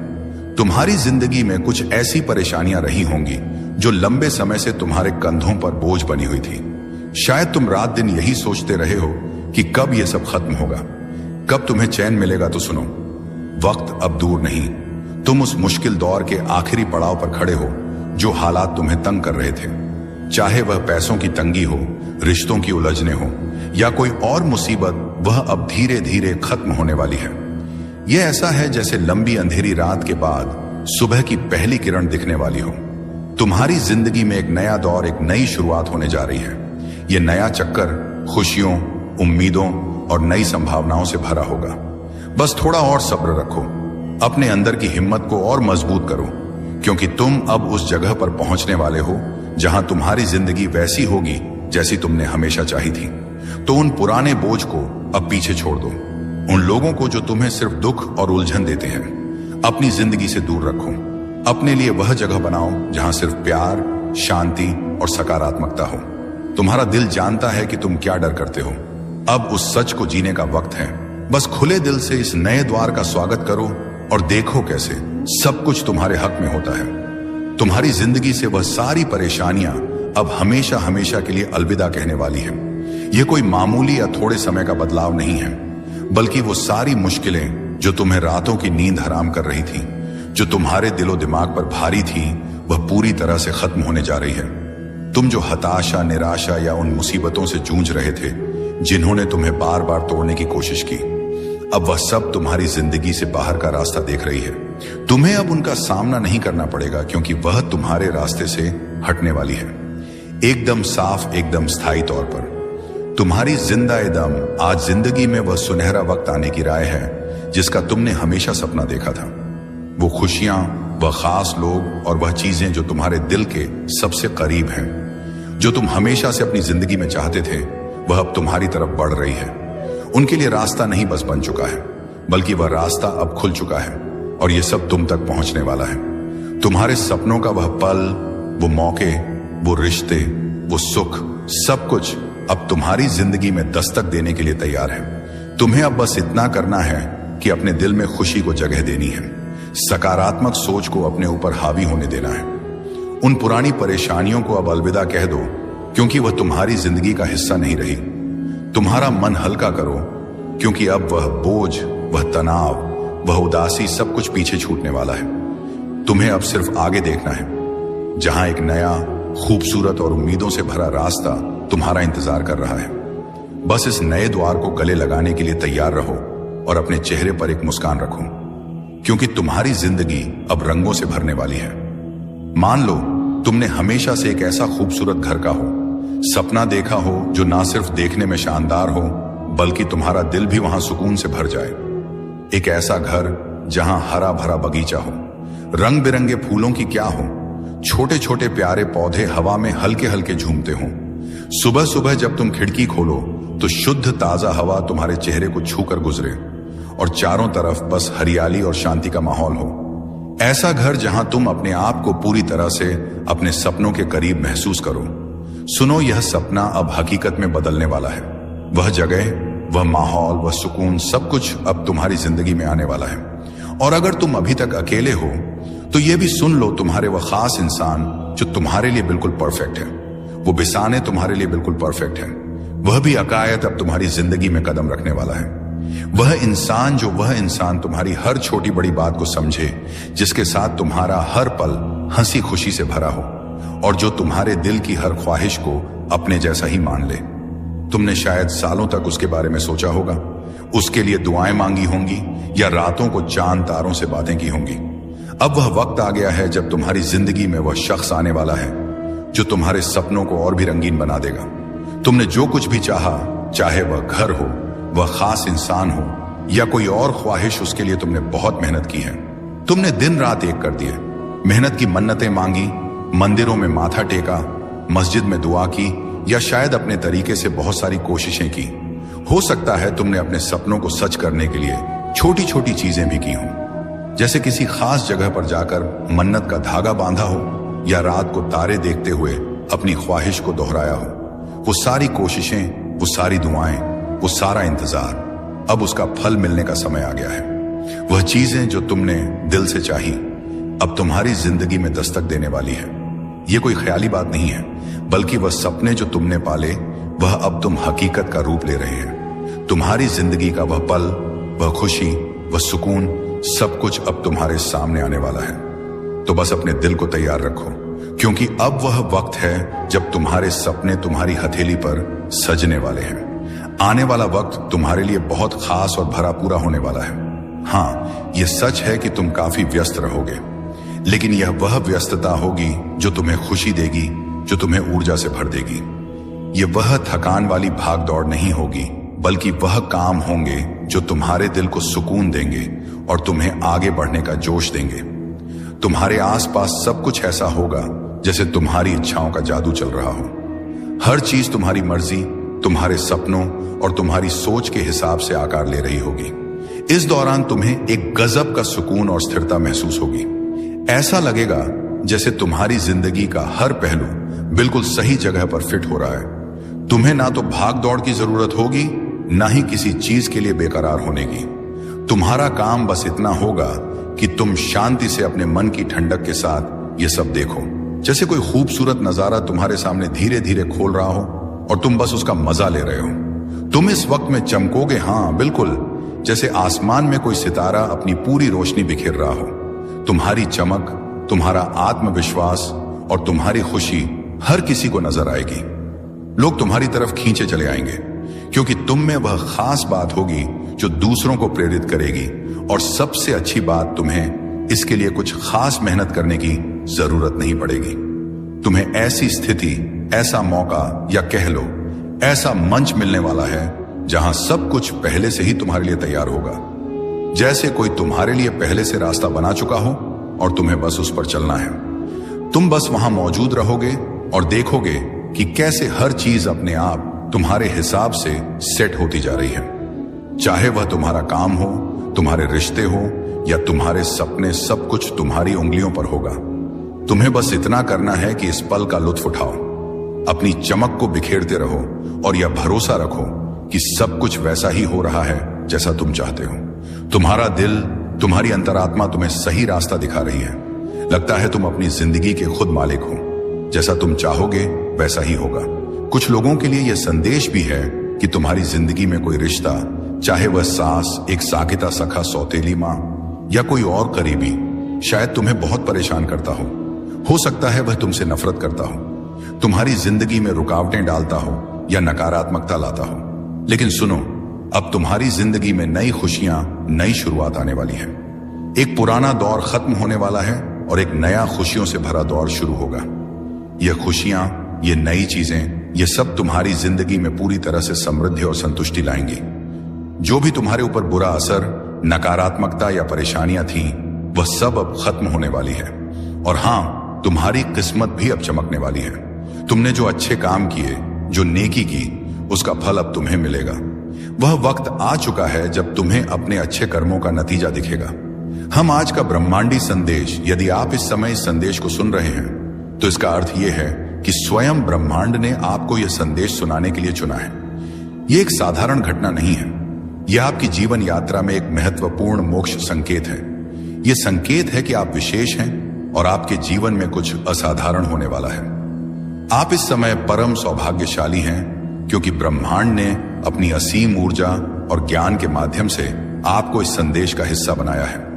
तुम्हारी जिंदगी में कुछ ऐसी परेशानियां रही होंगी जो लंबे समय से तुम्हारे कंधों पर बोझ बनी हुई थी। शायद तुम रात दिन यही सोचते रहे हो कि कब यह सब खत्म होगा, कब तुम्हें चैन मिलेगा। तो सुनो, वक्त अब दूर नहीं। तुम उस मुश्किल दौर के आखिरी पड़ाव पर खड़े हो जो हालात तुम्हें तंग कर रहे थे। चाहे वह पैसों की तंगी हो, रिश्तों की उलझने हो या कोई और मुसीबत, वह अब धीरे धीरे खत्म होने वाली है। यह ऐसा है जैसे लंबी अंधेरी रात के बाद सुबह की पहली किरण दिखने वाली हो। तुम्हारी जिंदगी में एक नया दौर, एक नई शुरुआत होने जा रही है। यह नया चक्कर खुशियों, उम्मीदों और नई संभावनाओं से भरा होगा। बस थोड़ा और सब्र रखो, अपने अंदर की हिम्मत को और मजबूत करो, क्योंकि तुम अब उस जगह पर पहुंचने वाले हो जहां तुम्हारी जिंदगी वैसी होगी जैसी तुमने हमेशा चाही थी। तो उन पुराने बोझ को अब पीछे छोड़ दो। उन लोगों को जो तुम्हें सिर्फ दुख और उलझन देते हैं, अपनी जिंदगी से दूर रखो। अपने लिए वह जगह बनाओ जहां सिर्फ प्यार, शांति और सकारात्मकता हो। तुम्हारा दिल जानता है कि तुम क्या डर करते हो। अब उस सच को जीने का वक्त है। बस खुले दिल से इस नए द्वार का स्वागत करो और देखो कैसे सब कुछ तुम्हारे हक में होता है। तुम्हारी जिंदगी से वह सारी परेशानियां अब हमेशा हमेशा के लिए अलविदा कहने वाली है। यह कोई मामूली या थोड़े समय का बदलाव नहीं है, बल्कि वो सारी मुश्किलें जो तुम्हें रातों की नींद हराम कर रही थी, जो तुम्हारे दिलो दिमाग पर भारी थी, वह पूरी तरह से खत्म होने जा रही है। तुम जो हताशा, निराशा या उन मुसीबतों से जूझ रहे थे जिन्होंने तुम्हें बार बार तोड़ने की कोशिश की, अब वह सब तुम्हारी जिंदगी से बाहर का रास्ता देख रही है। तुम्हें अब उनका सामना नहीं करना पड़ेगा, क्योंकि वह तुम्हारे रास्ते से हटने वाली है, एकदम साफ, एकदम स्थायी तौर पर। तुम्हारी जिंदा दम आज जिंदगी में वह सुनहरा वक्त आने की राय है जिसका तुमने हमेशा सपना देखा था। वो खुशियां, वह खास लोग और वह चीजें जो तुम्हारे दिल के सबसे करीब हैं, जो तुम हमेशा से अपनी जिंदगी में चाहते थे, वह अब तुम्हारी तरफ बढ़ रही है। उनके लिए रास्ता नहीं बस बन चुका है, बल्कि वह रास्ता अब खुल चुका है और यह सब तुम तक पहुंचने वाला है। तुम्हारे सपनों का वह पल, वो मौके, वो रिश्ते, वो सुख, सब कुछ अब तुम्हारी जिंदगी में दस्तक देने के लिए तैयार है। तुम्हें अब बस इतना करना है कि अपने दिल में खुशी को जगह देनी है, सकारात्मक सोच को अपने ऊपर हावी होने देना है। उन पुरानी परेशानियों को अब अलविदा कह दो क्योंकि वह तुम्हारी जिंदगी का हिस्सा नहीं रही। तुम्हारा मन हल्का करो, क्योंकि अब वह बोझ, वह तनाव, वह उदासी सब कुछ पीछे छूटने वाला है। तुम्हें अब सिर्फ आगे देखना है, जहां एक नया, खूबसूरत और उम्मीदों से भरा रास्ता तुम्हारा इंतजार कर रहा है। बस इस नए द्वार को गले लगाने के लिए तैयार रहो और अपने चेहरे पर एक मुस्कान रखो, क्योंकि तुम्हारी जिंदगी अब रंगों से भरने वाली है। मान लो तुमने हमेशा से एक ऐसा खूबसूरत घर का सपना देखा हो, जो ना सिर्फ देखने में शानदार हो, बल्कि तुम्हारा दिल भी वहां सुकून से भर जाए। एक ऐसा घर जहां हरा भरा बगीचा हो, रंग बिरंगे फूलों की क्या हो, छोटे छोटे प्यारे पौधे हवा में हल्के हल्के झूमते हों। सुबह सुबह जब तुम खिड़की खोलो तो शुद्ध ताजा हवा तुम्हारे चेहरे को छूकर गुजरे और चारों तरफ बस हरियाली और शांति का माहौल हो। ऐसा घर जहां तुम अपने आप को पूरी तरह से अपने सपनों के करीब महसूस करो। सुनो, यह सपना अब हकीकत में बदलने वाला है। वह जगह, वह माहौल, वह सुकून, सब कुछ अब तुम्हारी जिंदगी में आने वाला है। और अगर तुम अभी तक अकेले हो तो यह भी सुन लो, तुम्हारे वह खास इंसान जो तुम्हारे लिए बिल्कुल परफेक्ट है, वो बिसाने तुम्हारे लिए बिल्कुल परफेक्ट है, वह भी अकायत अब तुम्हारी जिंदगी में कदम रखने वाला है। वह इंसान तुम्हारी हर छोटी बड़ी बात को समझे, जिसके साथ तुम्हारा हर पल हंसी खुशी से भरा हो और जो तुम्हारे दिल की हर ख्वाहिश को अपने जैसा ही मान ले। तुमने शायद सालों तक उसके बारे में सोचा होगा, उसके लिए दुआएं मांगी होंगी या रातों को चांद तारों से बातें की होंगी। अब वह वक्त आ गया है जब तुम्हारी जिंदगी में वह शख्स आने वाला है जो तुम्हारे सपनों को और भी रंगीन बना देगा। तुमने जो कुछ भी चाहा, चाहे वह घर हो, वह खास इंसान हो या कोई और ख्वाहिश, उसके लिए तुमने बहुत मेहनत की है। तुमने दिन रात एक कर दिए, मेहनत की मन्नतें मांगी, मंदिरों में माथा टेका, मस्जिद में दुआ की या शायद अपने तरीके से बहुत सारी कोशिशें की। हो सकता है तुमने अपने सपनों को सच करने के लिए छोटी छोटी चीजें भी की हों, जैसे किसी खास जगह पर जाकर मन्नत का धागा बांधा हो या रात को तारे देखते हुए अपनी ख्वाहिश को दोहराया हो। वो सारी कोशिशें, वो सारी दुआएं, वो सारा इंतजार, अब उसका फल मिलने का समय आ गया है। वह चीजें जो तुमने दिल से चाही अब तुम्हारी जिंदगी में दस्तक देने वाली है। ये कोई ख्याली बात नहीं है, बल्कि वह सपने जो तुमने पाले वह अब तुम हकीकत का रूप ले रहे हैं। तुम्हारी जिंदगी का वह पल, वह खुशी, वह सुकून, सब कुछ अब तुम्हारे सामने आने वाला है। तो बस अपने दिल को तैयार रखो, क्योंकि अब वह वक्त है जब तुम्हारे सपने तुम्हारी हथेली पर सजने वाले हैं। आने वाला वक्त तुम्हारे लिए बहुत खास और भरा पूरा होने वाला है। हाँ, यह सच है कि तुम काफी व्यस्त रहोगे, लेकिन यह वह व्यस्तता होगी जो तुम्हें खुशी देगी, जो तुम्हें ऊर्जा से भर देगी। यह वह थकान वाली भाग दौड़ नहीं होगी, बल्कि वह काम होंगे जो तुम्हारे दिल को सुकून देंगे और तुम्हें आगे बढ़ने का जोश देंगे। तुम्हारे आसपास सब कुछ ऐसा होगा जैसे तुम्हारी इच्छाओं का जादू चल रहा हो। हर चीज तुम्हारी मर्जी, तुम्हारे सपनों और तुम्हारी सोच के हिसाब से आकार ले रही होगी। इस दौरान तुम्हें एक गजब का सुकून और स्थिरता महसूस होगी। ऐसा लगेगा जैसे तुम्हारी जिंदगी का हर पहलू बिल्कुल सही जगह पर फिट हो रहा है। तुम्हें ना तो भाग दौड़ की जरूरत होगी, ना ही किसी चीज के लिए बेकरार होने की। तुम्हारा काम बस इतना होगा कि तुम शांति से अपने मन की ठंडक के साथ ये सब देखो, जैसे कोई खूबसूरत नजारा तुम्हारे सामने धीरे धीरे खोल रहा हो और तुम बस उसका मजा ले रहे हो। तुम इस वक्त में चमकोगे, हाँ बिल्कुल, जैसे आसमान में कोई सितारा अपनी पूरी रोशनी बिखेर रहा हो। तुम्हारी चमक, तुम्हारा आत्मविश्वास और तुम्हारी खुशी हर किसी को नजर आएगी। लोग तुम्हारी तरफ खींचे चले आएंगे, क्योंकि तुम में वह खास बात होगी जो दूसरों को प्रेरित करेगी। और सबसे अच्छी बात, तुम्हें इसके लिए कुछ खास मेहनत करने की जरूरत नहीं पड़ेगी। तुम्हें ऐसी स्थिति, ऐसा मौका या कह लो ऐसा मंच मिलने वाला है जहां सब कुछ पहले से ही तुम्हारे लिए तैयार होगा, जैसे कोई तुम्हारे लिए पहले से रास्ता बना चुका हो और तुम्हें बस उस पर चलना है। तुम बस वहां मौजूद रहोगे और देखोगे कि कैसे हर चीज अपने आप तुम्हारे हिसाब से सेट होती जा रही है। चाहे वह तुम्हारा काम हो, तुम्हारे रिश्ते हो या तुम्हारे सपने, सब कुछ तुम्हारी उंगलियों पर होगा। तुम्हें बस इतना करना है कि इस पल का लुत्फ उठाओ, अपनी चमक को बिखेरते रहो और यह भरोसा रखो कि सब कुछ वैसा ही हो रहा है जैसा तुम चाहते हो। तुम्हारा दिल, तुम्हारी अंतरात्मा तुम्हें सही रास्ता दिखा रही है। लगता है तुम अपनी जिंदगी के खुद मालिक हो। जैसा तुम चाहोगे वैसा ही होगा। कुछ लोगों के लिए यह संदेश भी है कि तुम्हारी जिंदगी में कोई रिश्ता, चाहे वह सास, एक साकिता सखा, सौतेली माँ या कोई और करीबी, शायद तुम्हें बहुत परेशान करता हो सकता है वह तुमसे नफरत करता हो, तुम्हारी जिंदगी में रुकावटें डालता हो या नकारात्मकता लाता हो। लेकिन सुनो, अब तुम्हारी जिंदगी में नई खुशियां, नई शुरुआत आने वाली है। एक पुराना दौर खत्म होने वाला है और एक नया खुशियों से भरा दौर शुरू होगा। यह खुशियां, ये नई चीजें, ये सब तुम्हारी जिंदगी में पूरी तरह से समृद्धि और संतुष्टि लाएंगी। जो भी तुम्हारे ऊपर बुरा असर, नकारात्मकता या परेशानियां थीं, वह सब अब खत्म होने वाली है। और हां, तुम्हारी किस्मत भी अब चमकने वाली है। तुमने जो अच्छे काम किए, जो नेकी की, उसका फल अब तुम्हें मिलेगा। वह वक्त आ चुका है जब तुम्हें अपने अच्छे कर्मों का नतीजा दिखेगा। हम आज का ब्रह्मांडी संदेश, यदि आप इस समय इस संदेश को सुन रहे हैं, तो इसका अर्थ यह है कि स्वयं ब्रह्मांड ने आपको यह संदेश सुनाने के लिए चुना है। यह एक साधारण घटना नहीं है, यह आपकी जीवन यात्रा में एक महत्वपूर्ण मोक्ष संकेत है। यह संकेत है कि आप विशेष हैं और आपके जीवन में कुछ असाधारण होने वाला है। आप इस समय परम सौभाग्यशाली हैं, क्योंकि ब्रह्मांड ने अपनी असीम ऊर्जा और ज्ञान के माध्यम से आपको इस संदेश का हिस्सा बनाया है।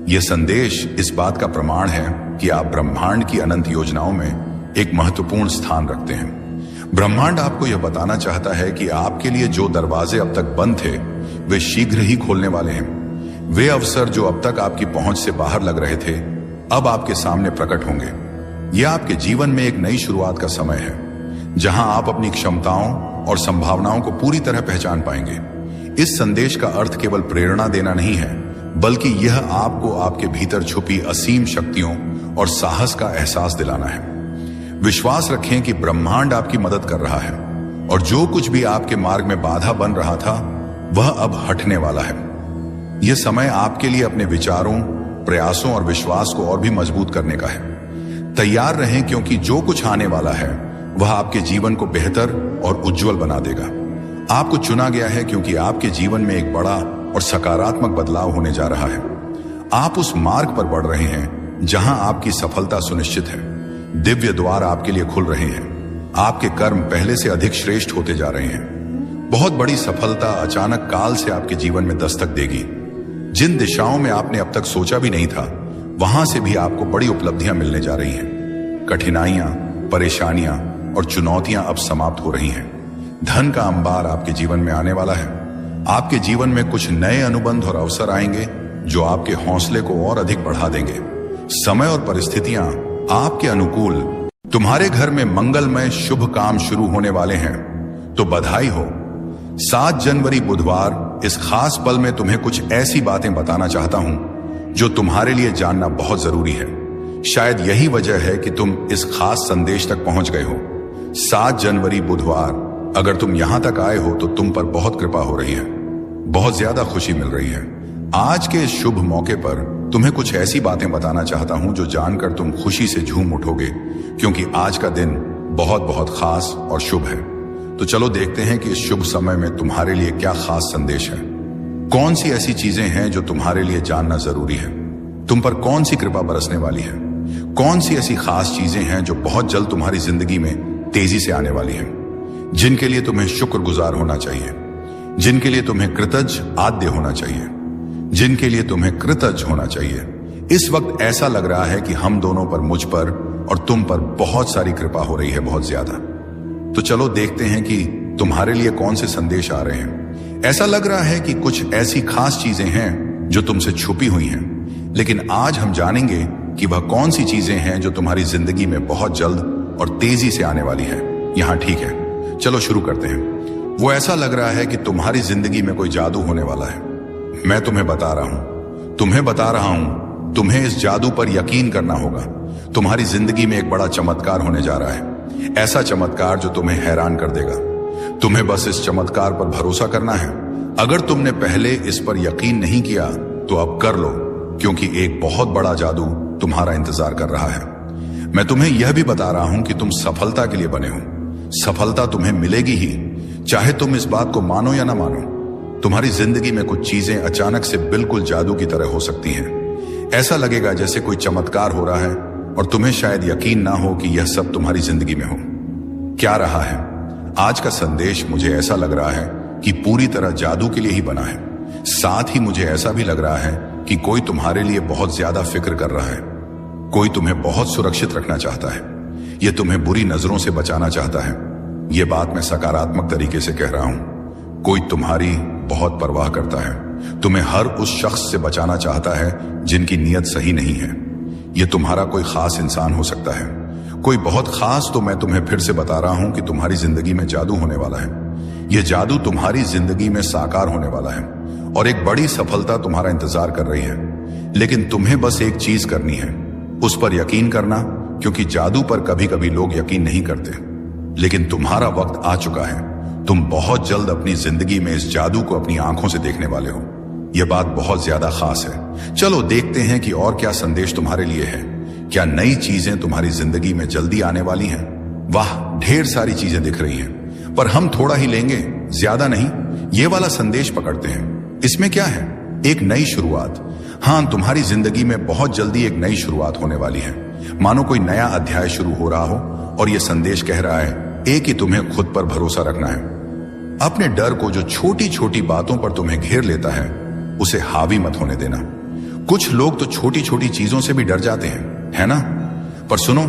यह संदेश इस बात का प्रमाण है कि आप ब्रह्मांड की अनंत योजनाओं में एक महत्वपूर्ण स्थान रखते हैं। ब्रह्मांड आपको यह बताना चाहता है कि आपके लिए जो दरवाजे अब तक बंद थे, वे शीघ्र ही खोलने वाले हैं। वे अवसर जो अब तक आपकी पहुंच से बाहर लग रहे थे, अब आपके सामने प्रकट होंगे। यह आपके जीवन में एक नई शुरुआत का समय है, जहां आप अपनी क्षमताओं और संभावनाओं को पूरी तरह पहचान पाएंगे। इस संदेश का अर्थ केवल प्रेरणा देना नहीं है, बल्कि यह आपको आपके भीतर छुपी असीम शक्तियों और साहस का एहसास दिलाना है। विश्वास रखें कि ब्रह्मांड आपकी मदद कर रहा है और जो कुछ भी आपके मार्ग में बाधा बन रहा था, वह अब हटने वाला है। यह समय आपके लिए अपने विचारों, प्रयासों और विश्वास को और भी मजबूत करने का है। तैयार रहें, क्योंकि जो कुछ आने वाला है वह आपके जीवन को बेहतर और उज्जवल बना देगा। आपको चुना गया है क्योंकि आपके जीवन में एक बड़ा और सकारात्मक बदलाव होने जा रहा है। आप उस मार्ग पर बढ़ रहे हैं जहां आपकी सफलता सुनिश्चित है। दिव्य द्वार आपके लिए खुल रहे हैं। आपके कर्म पहले से अधिक श्रेष्ठ होते जा रहे हैं। बहुत बड़ी सफलता अचानक काल से आपके जीवन में दस्तक देगी। जिन दिशाओं में आपने अब तक सोचा भी नहीं था, वहां से भी आपको बड़ी उपलब्धियां मिलने जा रही हैं। कठिनाइयां, परेशानियां और चुनौतियां अब समाप्त हो रही हैं। धन का अंबार आपके जीवन में आने वाला है। आपके जीवन में कुछ नए अनुबंध और अवसर आएंगे जो आपके हौसले को और अधिक बढ़ा देंगे। समय और परिस्थितियां आपके अनुकूल। तुम्हारे घर में मंगलमय शुभ काम शुरू होने वाले हैं, तो बधाई हो। 7 जनवरी बुधवार, इस खास पल में तुम्हें कुछ ऐसी बातें बताना चाहता हूं जो तुम्हारे लिए जानना बहुत जरूरी है। शायद यही वजह है कि तुम इस खास संदेश तक पहुंच गए हो। 7 जनवरी बुधवार, अगर तुम यहां तक आए हो तो तुम पर बहुत कृपा हो रही है, बहुत ज्यादा खुशी मिल रही है। आज के इस शुभ मौके पर तुम्हें कुछ ऐसी बातें बताना चाहता हूं जो जानकर तुम खुशी से झूम उठोगे, क्योंकि आज का दिन बहुत बहुत खास और शुभ है। तो चलो देखते हैं कि इस शुभ समय में तुम्हारे लिए क्या खास संदेश है। कौन सी ऐसी चीजें हैं जो तुम्हारे लिए जानना जरूरी है। तुम पर कौन सी कृपा बरसने वाली है। कौन सी ऐसी खास चीजें हैं जो बहुत जल्द तुम्हारी जिंदगी में तेजी से आने वाली हैं, जिनके लिए तुम्हें शुक्रगुजार होना चाहिए, जिनके लिए तुम्हें कृतज्ञ आद्य होना चाहिए, जिनके लिए तुम्हें कृतज्ञ होना चाहिए। इस वक्त ऐसा लग रहा है कि हम दोनों पर, मुझ पर और तुम पर बहुत सारी कृपा हो रही है, बहुत ज्यादा। तो चलो देखते हैं कि तुम्हारे लिए कौन से संदेश आ रहे हैं। ऐसा लग रहा है कि कुछ ऐसी खास चीजें हैं जो तुमसे छुपी हुई हैं, लेकिन आज हम जानेंगे कि वह कौन सी चीजें हैं जो तुम्हारी जिंदगी में बहुत जल्द और तेजी से आने वाली है। यहां ठीक है, चलो शुरू करते हैं। वो ऐसा लग रहा है कि तुम्हारी जिंदगी में कोई जादू होने वाला है। मैं तुम्हें बता रहा हूं, तुम्हें इस जादू पर यकीन करना होगा। तुम्हारी जिंदगी में एक बड़ा चमत्कार होने जा रहा है, ऐसा चमत्कार जो तुम्हें हैरान कर देगा। तुम्हें बस इस चमत्कार पर भरोसा करना है। अगर तुमने पहले इस पर यकीन नहीं किया तो अब कर लो, क्योंकि एक बहुत बड़ा जादू तुम्हारा इंतजार कर रहा है। मैं तुम्हें यह भी बता रहा हूं कि तुम सफलता के लिए बने हो। सफलता तुम्हें मिलेगी ही, चाहे तुम इस बात को मानो या ना मानो। तुम्हारी जिंदगी में कुछ चीजें अचानक से बिल्कुल जादू की तरह हो सकती हैं। ऐसा लगेगा जैसे कोई चमत्कार हो रहा है और तुम्हें शायद यकीन ना हो कि यह सब तुम्हारी जिंदगी में हो। क्या रहा है? आज का संदेश मुझे ऐसा लग रहा है कि पूरी तरह जादू के लिए ही बना है। साथ ही मुझे ऐसा भी लग रहा है कि कोई तुम्हारे लिए बहुत ज्यादा फिक्र कर रहा है। कोई तुम्हें बहुत सुरक्षित रखना चाहता है। यह तुम्हें बुरी नजरों से बचाना चाहता है। यह बात मैं सकारात्मक तरीके से कह रहा हूं। कोई तुम्हारी बहुत परवाह करता है। तुम्हें हर उस शख्स से बचाना चाहता है जिनकी नीयत सही नहीं है। यह तुम्हारा कोई खास इंसान हो सकता है, कोई बहुत खास। तो मैं तुम्हें फिर से बता रहा हूं कि तुम्हारी जिंदगी में जादू होने वाला है। यह जादू तुम्हारी जिंदगी में साकार होने वाला है और एक बड़ी सफलता तुम्हारा इंतजार कर रही है। लेकिन तुम्हें बस एक चीज करनी है, उस पर यकीन करना, क्योंकि जादू पर कभी कभी लोग यकीन नहीं करते। लेकिन तुम्हारा वक्त आ चुका है। तुम बहुत जल्द अपनी जिंदगी में इस जादू को अपनी आंखों से देखने वाले हो। यह बात बहुत ज्यादा खास है। चलो देखते हैं कि और क्या संदेश तुम्हारे लिए है। क्या नई चीजें तुम्हारी जिंदगी में जल्दी आने वाली हैं? वाह, ढेर सारी चीजें दिख रही हैं, पर हम थोड़ा ही लेंगे, ज्यादा नहीं। ये वाला संदेश पकड़ते हैं। इसमें क्या है? एक नई शुरुआत। हाँ, तुम्हारी जिंदगी में बहुत जल्दी एक नई शुरुआत होने वाली है। मानो कोई नया अध्याय शुरू हो रहा हो और यह संदेश कह रहा है एक ही तुम्हें खुद पर भरोसा रखना है। अपने डर को, जो छोटी छोटी बातों पर तुम्हें घेर लेता है, उसे हावी मत होने देना। कुछ लोग तो छोटी छोटी चीजों से भी डर जाते हैं, है ना? पर सुनो,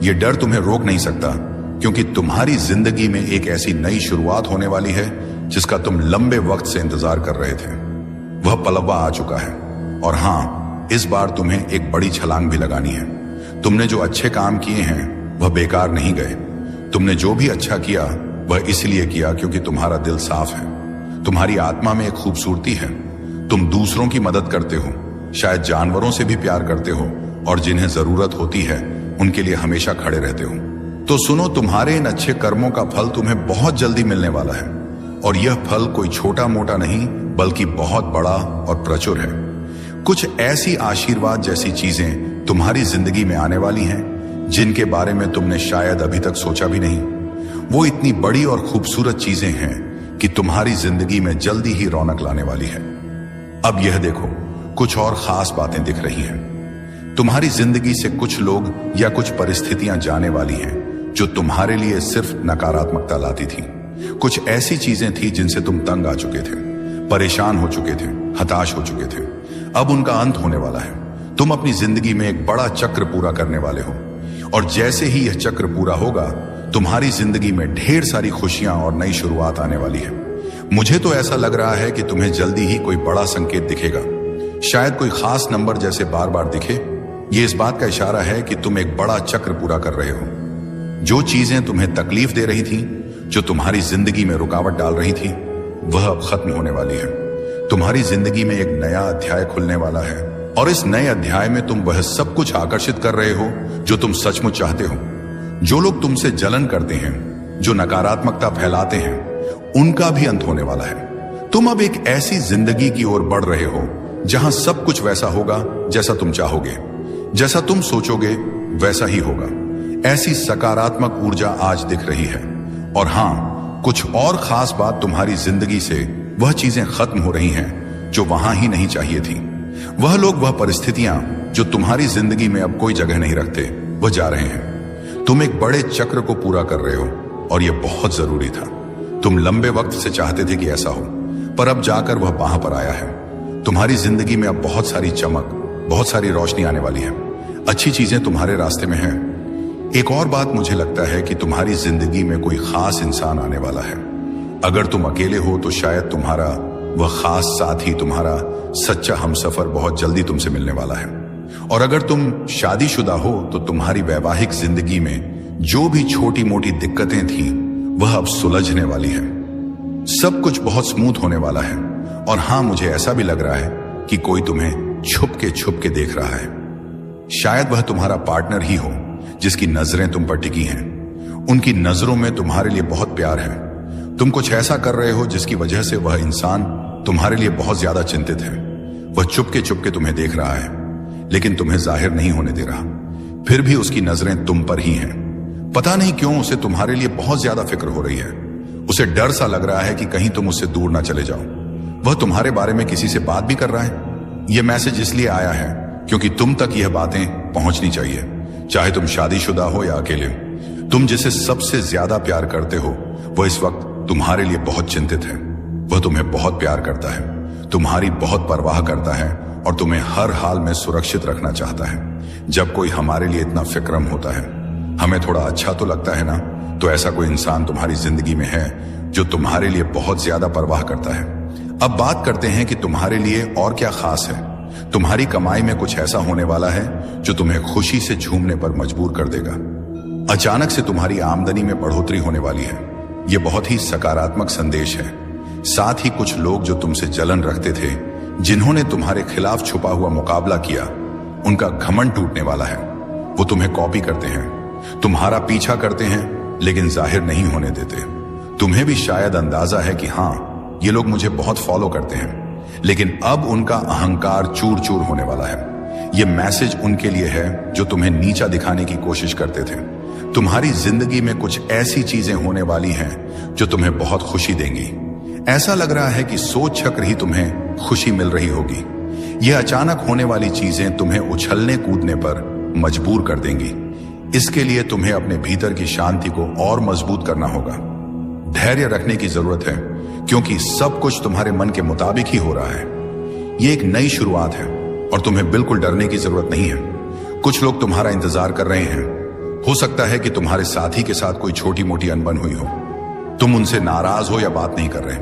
यह डर तुम्हें रोक नहीं सकता, क्योंकि तुम्हारी जिंदगी में एक ऐसी नई शुरुआत होने वाली है जिसका तुम लंबे वक्त से इंतजार कर रहे थे। वह पलवा आ चुका है। और हां, इस बार तुम्हें एक बड़ी छलांग भी लगानी है। तुमने जो अच्छे काम किए हैं वह बेकार नहीं गए। तुमने जो भी अच्छा किया वह इसलिए किया क्योंकि तुम्हारा दिल साफ है। तुम्हारी आत्मा में एक खूबसूरती है। तुम दूसरों की मदद करते हो, शायद जानवरों से भी प्यार करते हो, और जिन्हें जरूरत होती है उनके लिए हमेशा खड़े रहते हो। तो सुनो, तुम्हारे इन अच्छे कर्मों का फल तुम्हें बहुत जल्दी मिलने वाला है। और यह फल कोई छोटा मोटा नहीं, बल्कि बहुत बड़ा और प्रचुर है। कुछ ऐसी आशीर्वाद जैसी चीजें तुम्हारी जिंदगी में आने वाली हैं जिनके बारे में तुमने शायद अभी तक सोचा भी नहीं। वो इतनी बड़ी और खूबसूरत चीजें हैं कि तुम्हारी जिंदगी में जल्दी ही रौनक लाने वाली है। अब यह देखो, कुछ और खास बातें दिख रही हैं। तुम्हारी जिंदगी से कुछ लोग या कुछ परिस्थितियां जाने वाली हैं जो तुम्हारे लिए सिर्फ नकारात्मकता लाती थी। कुछ ऐसी चीजें थी जिनसे तुम तंग आ चुके थे, परेशान हो चुके थे, हताश हो चुके थे। अब उनका अंत होने वाला है। तुम अपनी जिंदगी में एक बड़ा चक्र पूरा करने वाले हो, और जैसे ही यह चक्र पूरा होगा, तुम्हारी जिंदगी में ढेर सारी खुशियां और नई शुरुआत आने वाली है। मुझे तो ऐसा लग रहा है कि तुम्हें जल्दी ही कोई बड़ा संकेत दिखेगा। शायद कोई खास नंबर जैसे बार बार दिखे। यह इस बात का इशारा है कि तुम एक बड़ा चक्र पूरा कर रहे हो। जो चीजें तुम्हें तकलीफ दे रही थी, जो तुम्हारी जिंदगी में रुकावट डाल रही थी, वह अब खत्म होने वाली है। तुम्हारी जिंदगी में एक नया अध्याय खुलने वाला है, और इस नए अध्याय में तुम वह सब कुछ आकर्षित कर रहे हो जो तुम सचमुच चाहते हो। जो लोग तुमसे जलन करते हैं, जो नकारात्मकता फैलाते हैं, उनका भी अंत होने वाला है। तुम अब एक ऐसी जिंदगी की ओर बढ़ रहे हो जहां सब कुछ वैसा होगा जैसा तुम चाहोगे। जैसा तुम सोचोगे वैसा ही होगा। ऐसी सकारात्मक ऊर्जा आज दिख रही है। और हां, कुछ और खास बात, तुम्हारी जिंदगी से वह चीजें खत्म हो रही हैं जो वहां ही नहीं चाहिए थी। वह लोग, वह परिस्थितियां जो तुम्हारी जिंदगी में अब कोई जगह नहीं रखते, वह जा रहे हैं। तुम एक बड़े चक्र को पूरा कर रहे हो, और यह बहुत जरूरी था। तुम लंबे वक्त से चाहते थे कि ऐसा हो, पर अब जाकर वह वहां पर आया है। तुम्हारी जिंदगी में अब बहुत सारी चमक, बहुत सारी रोशनी आने वाली है। अच्छी चीजें तुम्हारे रास्ते में हैं। एक और बात, मुझे लगता है कि तुम्हारी जिंदगी में कोई खास इंसान आने वाला है। अगर तुम अकेले हो तो शायद तुम्हारा वह खास साथी, तुम्हारा सच्चा हमसफर बहुत जल्दी तुमसे मिलने वाला है। और अगर तुम शादीशुदा हो तो तुम्हारी वैवाहिक जिंदगी में जो भी छोटी मोटी दिक्कतें थी, वह अब सुलझने वाली है। सब कुछ बहुत स्मूथ होने वाला है। और हां, मुझे ऐसा भी लग रहा है कि कोई तुम्हें छुप के देख रहा है। शायद वह तुम्हारा पार्टनर ही हो जिसकी नजरें तुम पर टिकी हैं। उनकी नजरों में तुम्हारे लिए बहुत प्यार है। तुम कुछ ऐसा कर रहे हो जिसकी वजह से वह इंसान तुम्हारे लिए बहुत ज्यादा चिंतित है। वह चुपके तुम्हें देख रहा है, लेकिन तुम्हें जाहिर नहीं होने दे रहा। फिर भी उसकी नजरें तुम पर ही हैं। पता नहीं क्यों उसे तुम्हारे लिए बहुत ज्यादा फिक्र हो रही है। उसे डर सा लग रहा है कि कहीं तुम उससे दूर ना चले जाओ। वह तुम्हारे बारे में किसी से बात भी कर रहा है। यह मैसेज इसलिए आया है क्योंकि तुम तक यह बातें पहुंचनी चाहिए। चाहे तुम शादीशुदा हो या अकेले, तुम जिसे सबसे ज्यादा प्यार करते हो, वह इस वक्त तुम्हारे लिए बहुत चिंतित है। वह तुम्हें बहुत प्यार करता है, तुम्हारी बहुत परवाह करता है और तुम्हें हर हाल में सुरक्षित रखना चाहता है। जब कोई हमारे लिए इतना फिक्रम होता है, हमें थोड़ा अच्छा तो लगता है ना। तो ऐसा कोई इंसान तुम्हारी जिंदगी में है जो तुम्हारे लिए बहुत ज्यादा परवाह करता है। अब बात करते हैं कि तुम्हारे लिए और क्या खास है। तुम्हारी कमाई में कुछ ऐसा होने वाला है जो तुम्हें खुशी से झूमने पर मजबूर कर देगा। अचानक से तुम्हारी आमदनी में बढ़ोतरी होने वाली है। यह बहुत ही सकारात्मक संदेश है। साथ ही कुछ लोग जो तुमसे जलन रखते थे, जिन्होंने तुम्हारे खिलाफ छुपा हुआ मुकाबला किया, उनका घमंड टूटने वाला है। वो तुम्हें कॉपी करते हैं, तुम्हारा पीछा करते हैं, लेकिन जाहिर नहीं होने देते। तुम्हें भी शायद अंदाजा है कि हाँ, ये लोग मुझे बहुत फॉलो करते हैं, लेकिन अब उनका अहंकार चूर चूर होने वाला है। ये मैसेज उनके लिए है जो तुम्हें नीचा दिखाने की कोशिश करते थे। तुम्हारी जिंदगी में कुछ ऐसी चीजें होने वाली हैं जो तुम्हें बहुत खुशी देंगी। ऐसा लग रहा है कि सोच चक्र ही तुम्हें खुशी मिल रही होगी। यह अचानक होने वाली चीजें तुम्हें उछलने कूदने पर मजबूर कर देंगी। इसके लिए तुम्हें अपने भीतर की शांति को और मजबूत करना होगा। धैर्य रखने की जरूरत है, क्योंकि सब कुछ तुम्हारे मन के मुताबिक ही हो रहा है। यह एक नई शुरुआत है और तुम्हें बिल्कुल डरने की जरूरत नहीं है। कुछ लोग तुम्हारा इंतजार कर रहे हैं। हो सकता है कि तुम्हारे साथी के साथ कोई छोटी मोटी अनबन हुई हो। तुम उनसे नाराज हो या बात नहीं कर रहे,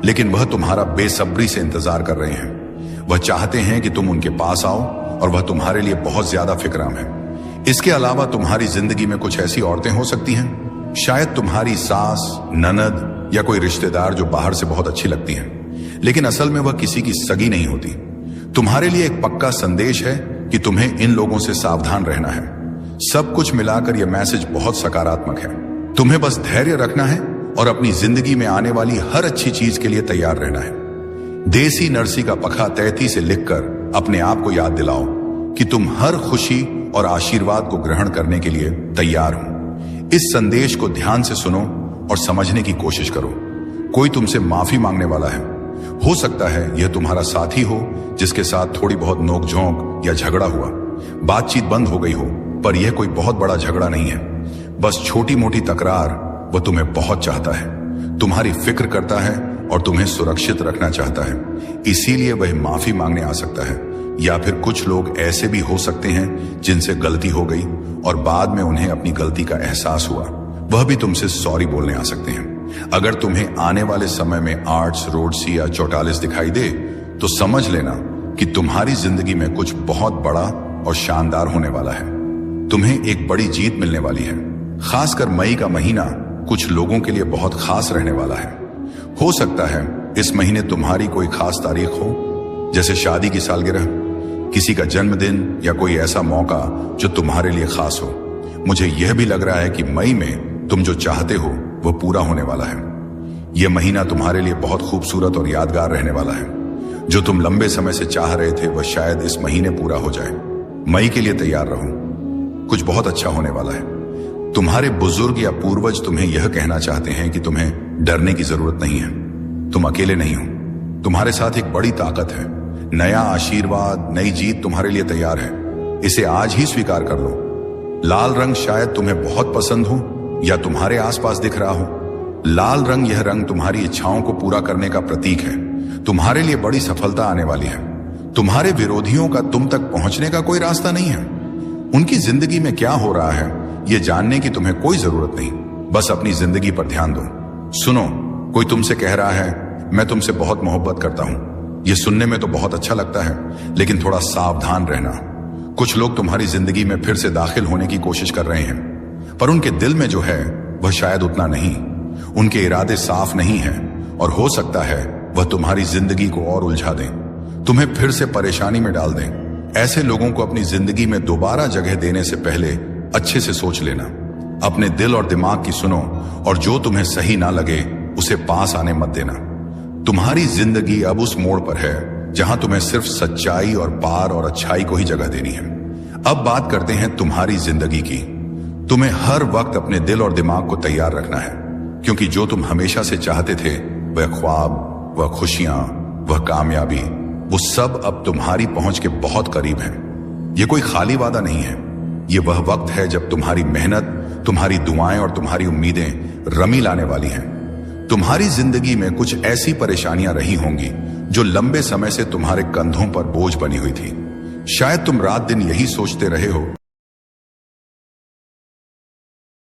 लेकिन वह तुम्हारा बेसब्री से इंतजार कर रहे हैं। वह चाहते हैं कि तुम उनके पास आओ और वह तुम्हारे लिए बहुत ज्यादा फिक्रम है। इसके अलावा तुम्हारी जिंदगी में कुछ ऐसी औरतें हो सकती हैं, शायद तुम्हारी सास, ननद या कोई रिश्तेदार जो बाहर से बहुत अच्छी लगती हैं, लेकिन असल में वह किसी की सगी नहीं होती। तुम्हारे लिए एक पक्का संदेश है कि तुम्हें इन लोगों से सावधान रहना है। सब कुछ मिलाकर यह मैसेज बहुत सकारात्मक है। तुम्हें बस धैर्य रखना है और अपनी जिंदगी में आने वाली हर अच्छी चीज के लिए तैयार रहना है। देसी नरसी का पखा तैती से लिखकर अपने आप को याद दिलाओ कि तुम हर खुशी और आशीर्वाद को ग्रहण करने के लिए तैयार हो। इस संदेश को ध्यान से सुनो और समझने की कोशिश करो। कोई तुमसे माफी मांगने वाला है। हो सकता है यह तुम्हारा साथी हो जिसके साथ थोड़ी बहुत नोकझोंक या झगड़ा हुआ। बातचीत बंद हो गई हो, पर यह कोई बहुत बड़ा झगड़ा नहीं है, बस छोटी मोटी तकरार। वह तुम्हें बहुत चाहता है, तुम्हारी फिक्र करता है और तुम्हें सुरक्षित रखना चाहता है। इसीलिए वह माफी मांगने आ सकता है। या फिर कुछ लोग ऐसे भी हो सकते हैं जिनसे गलती हो गई और बाद में उन्हें अपनी गलती का एहसास हुआ। वह भी तुमसे सॉरी बोलने आ सकते हैं। अगर तुम्हें आने वाले समय में आर्ट्स, रोडसी या चौटालिस दिखाई दे, तो समझ लेना कि तुम्हारी जिंदगी में कुछ बहुत बड़ा और शानदार होने वाला है। तुम्हें एक बड़ी जीत मिलने वाली है। खासकर मई का महीना कुछ लोगों के लिए बहुत खास रहने वाला है। हो सकता है इस महीने तुम्हारी कोई खास तारीख हो, जैसे शादी की सालगिरह, किसी का जन्मदिन या कोई ऐसा मौका जो तुम्हारे लिए खास हो। मुझे यह भी लग रहा है कि मई में तुम जो चाहते हो वह पूरा होने वाला है। यह महीना तुम्हारे लिए बहुत खूबसूरत और यादगार रहने वाला है। जो तुम लंबे समय से चाह रहे थे वह शायद इस महीने पूरा हो जाए। मई के लिए तैयार रहो, कुछ बहुत अच्छा होने वाला है। तुम्हारे बुजुर्ग या पूर्वज तुम्हें यह कहना चाहते हैं कि तुम्हें डरने की जरूरत नहीं है। तुम अकेले नहीं हो, तुम्हारे साथ एक बड़ी ताकत है। नया आशीर्वाद, नई जीत तुम्हारे लिए तैयार है। इसे आज ही स्वीकार कर लो। लाल रंग शायद तुम्हें बहुत पसंद हो या तुम्हारे आसपास दिख रहा हो। लाल रंग, यह रंग तुम्हारी इच्छाओं को पूरा करने का प्रतीक है। तुम्हारे लिए बड़ी सफलता आने वाली है। तुम्हारे विरोधियों का तुम तक पहुंचने का कोई रास्ता नहीं है। उनकी जिंदगी में क्या हो रहा है यह जानने की तुम्हें कोई जरूरत नहीं। बस अपनी जिंदगी पर ध्यान दो। सुनो, कोई तुमसे कह रहा है मैं तुमसे बहुत मोहब्बत करता हूं। यह सुनने में तो बहुत अच्छा लगता है, लेकिन थोड़ा सावधान रहना। कुछ लोग तुम्हारी जिंदगी में फिर से दाखिल होने की कोशिश कर रहे हैं, पर उनके दिल में जो है वह शायद उतना नहीं। उनके इरादे साफ नहीं हैं और हो सकता है वह तुम्हारी जिंदगी को और उलझा दें, तुम्हें फिर से परेशानी में डाल दें। ऐसे लोगों को अपनी जिंदगी में दोबारा जगह देने से पहले अच्छे से सोच लेना। अपने दिल और दिमाग की सुनो और जो तुम्हें सही ना लगे उसे पास आने मत देना। तुम्हारी जिंदगी अब उस मोड़ पर है जहां तुम्हें सिर्फ सच्चाई और पार और अच्छाई को ही जगह देनी है। अब बात करते हैं तुम्हारी जिंदगी की। तुम्हें हर वक्त अपने दिल और दिमाग को तैयार रखना है, क्योंकि जो तुम हमेशा से चाहते थे, वह ख्वाब, वह खुशियां, वह कामयाबी, वो सब अब तुम्हारी पहुंच के बहुत करीब है। ये कोई खाली वादा नहीं है। ये वह वक्त है जब तुम्हारी मेहनत तुम्हारी दुआएं और तुम्हारी उम्मीदें रमी लाने वाली हैं। तुम्हारी जिंदगी में कुछ ऐसी परेशानियां रही होंगी जो लंबे समय से तुम्हारे कंधों पर बोझ बनी हुई थी। शायद तुम रात दिन यही सोचते रहे हो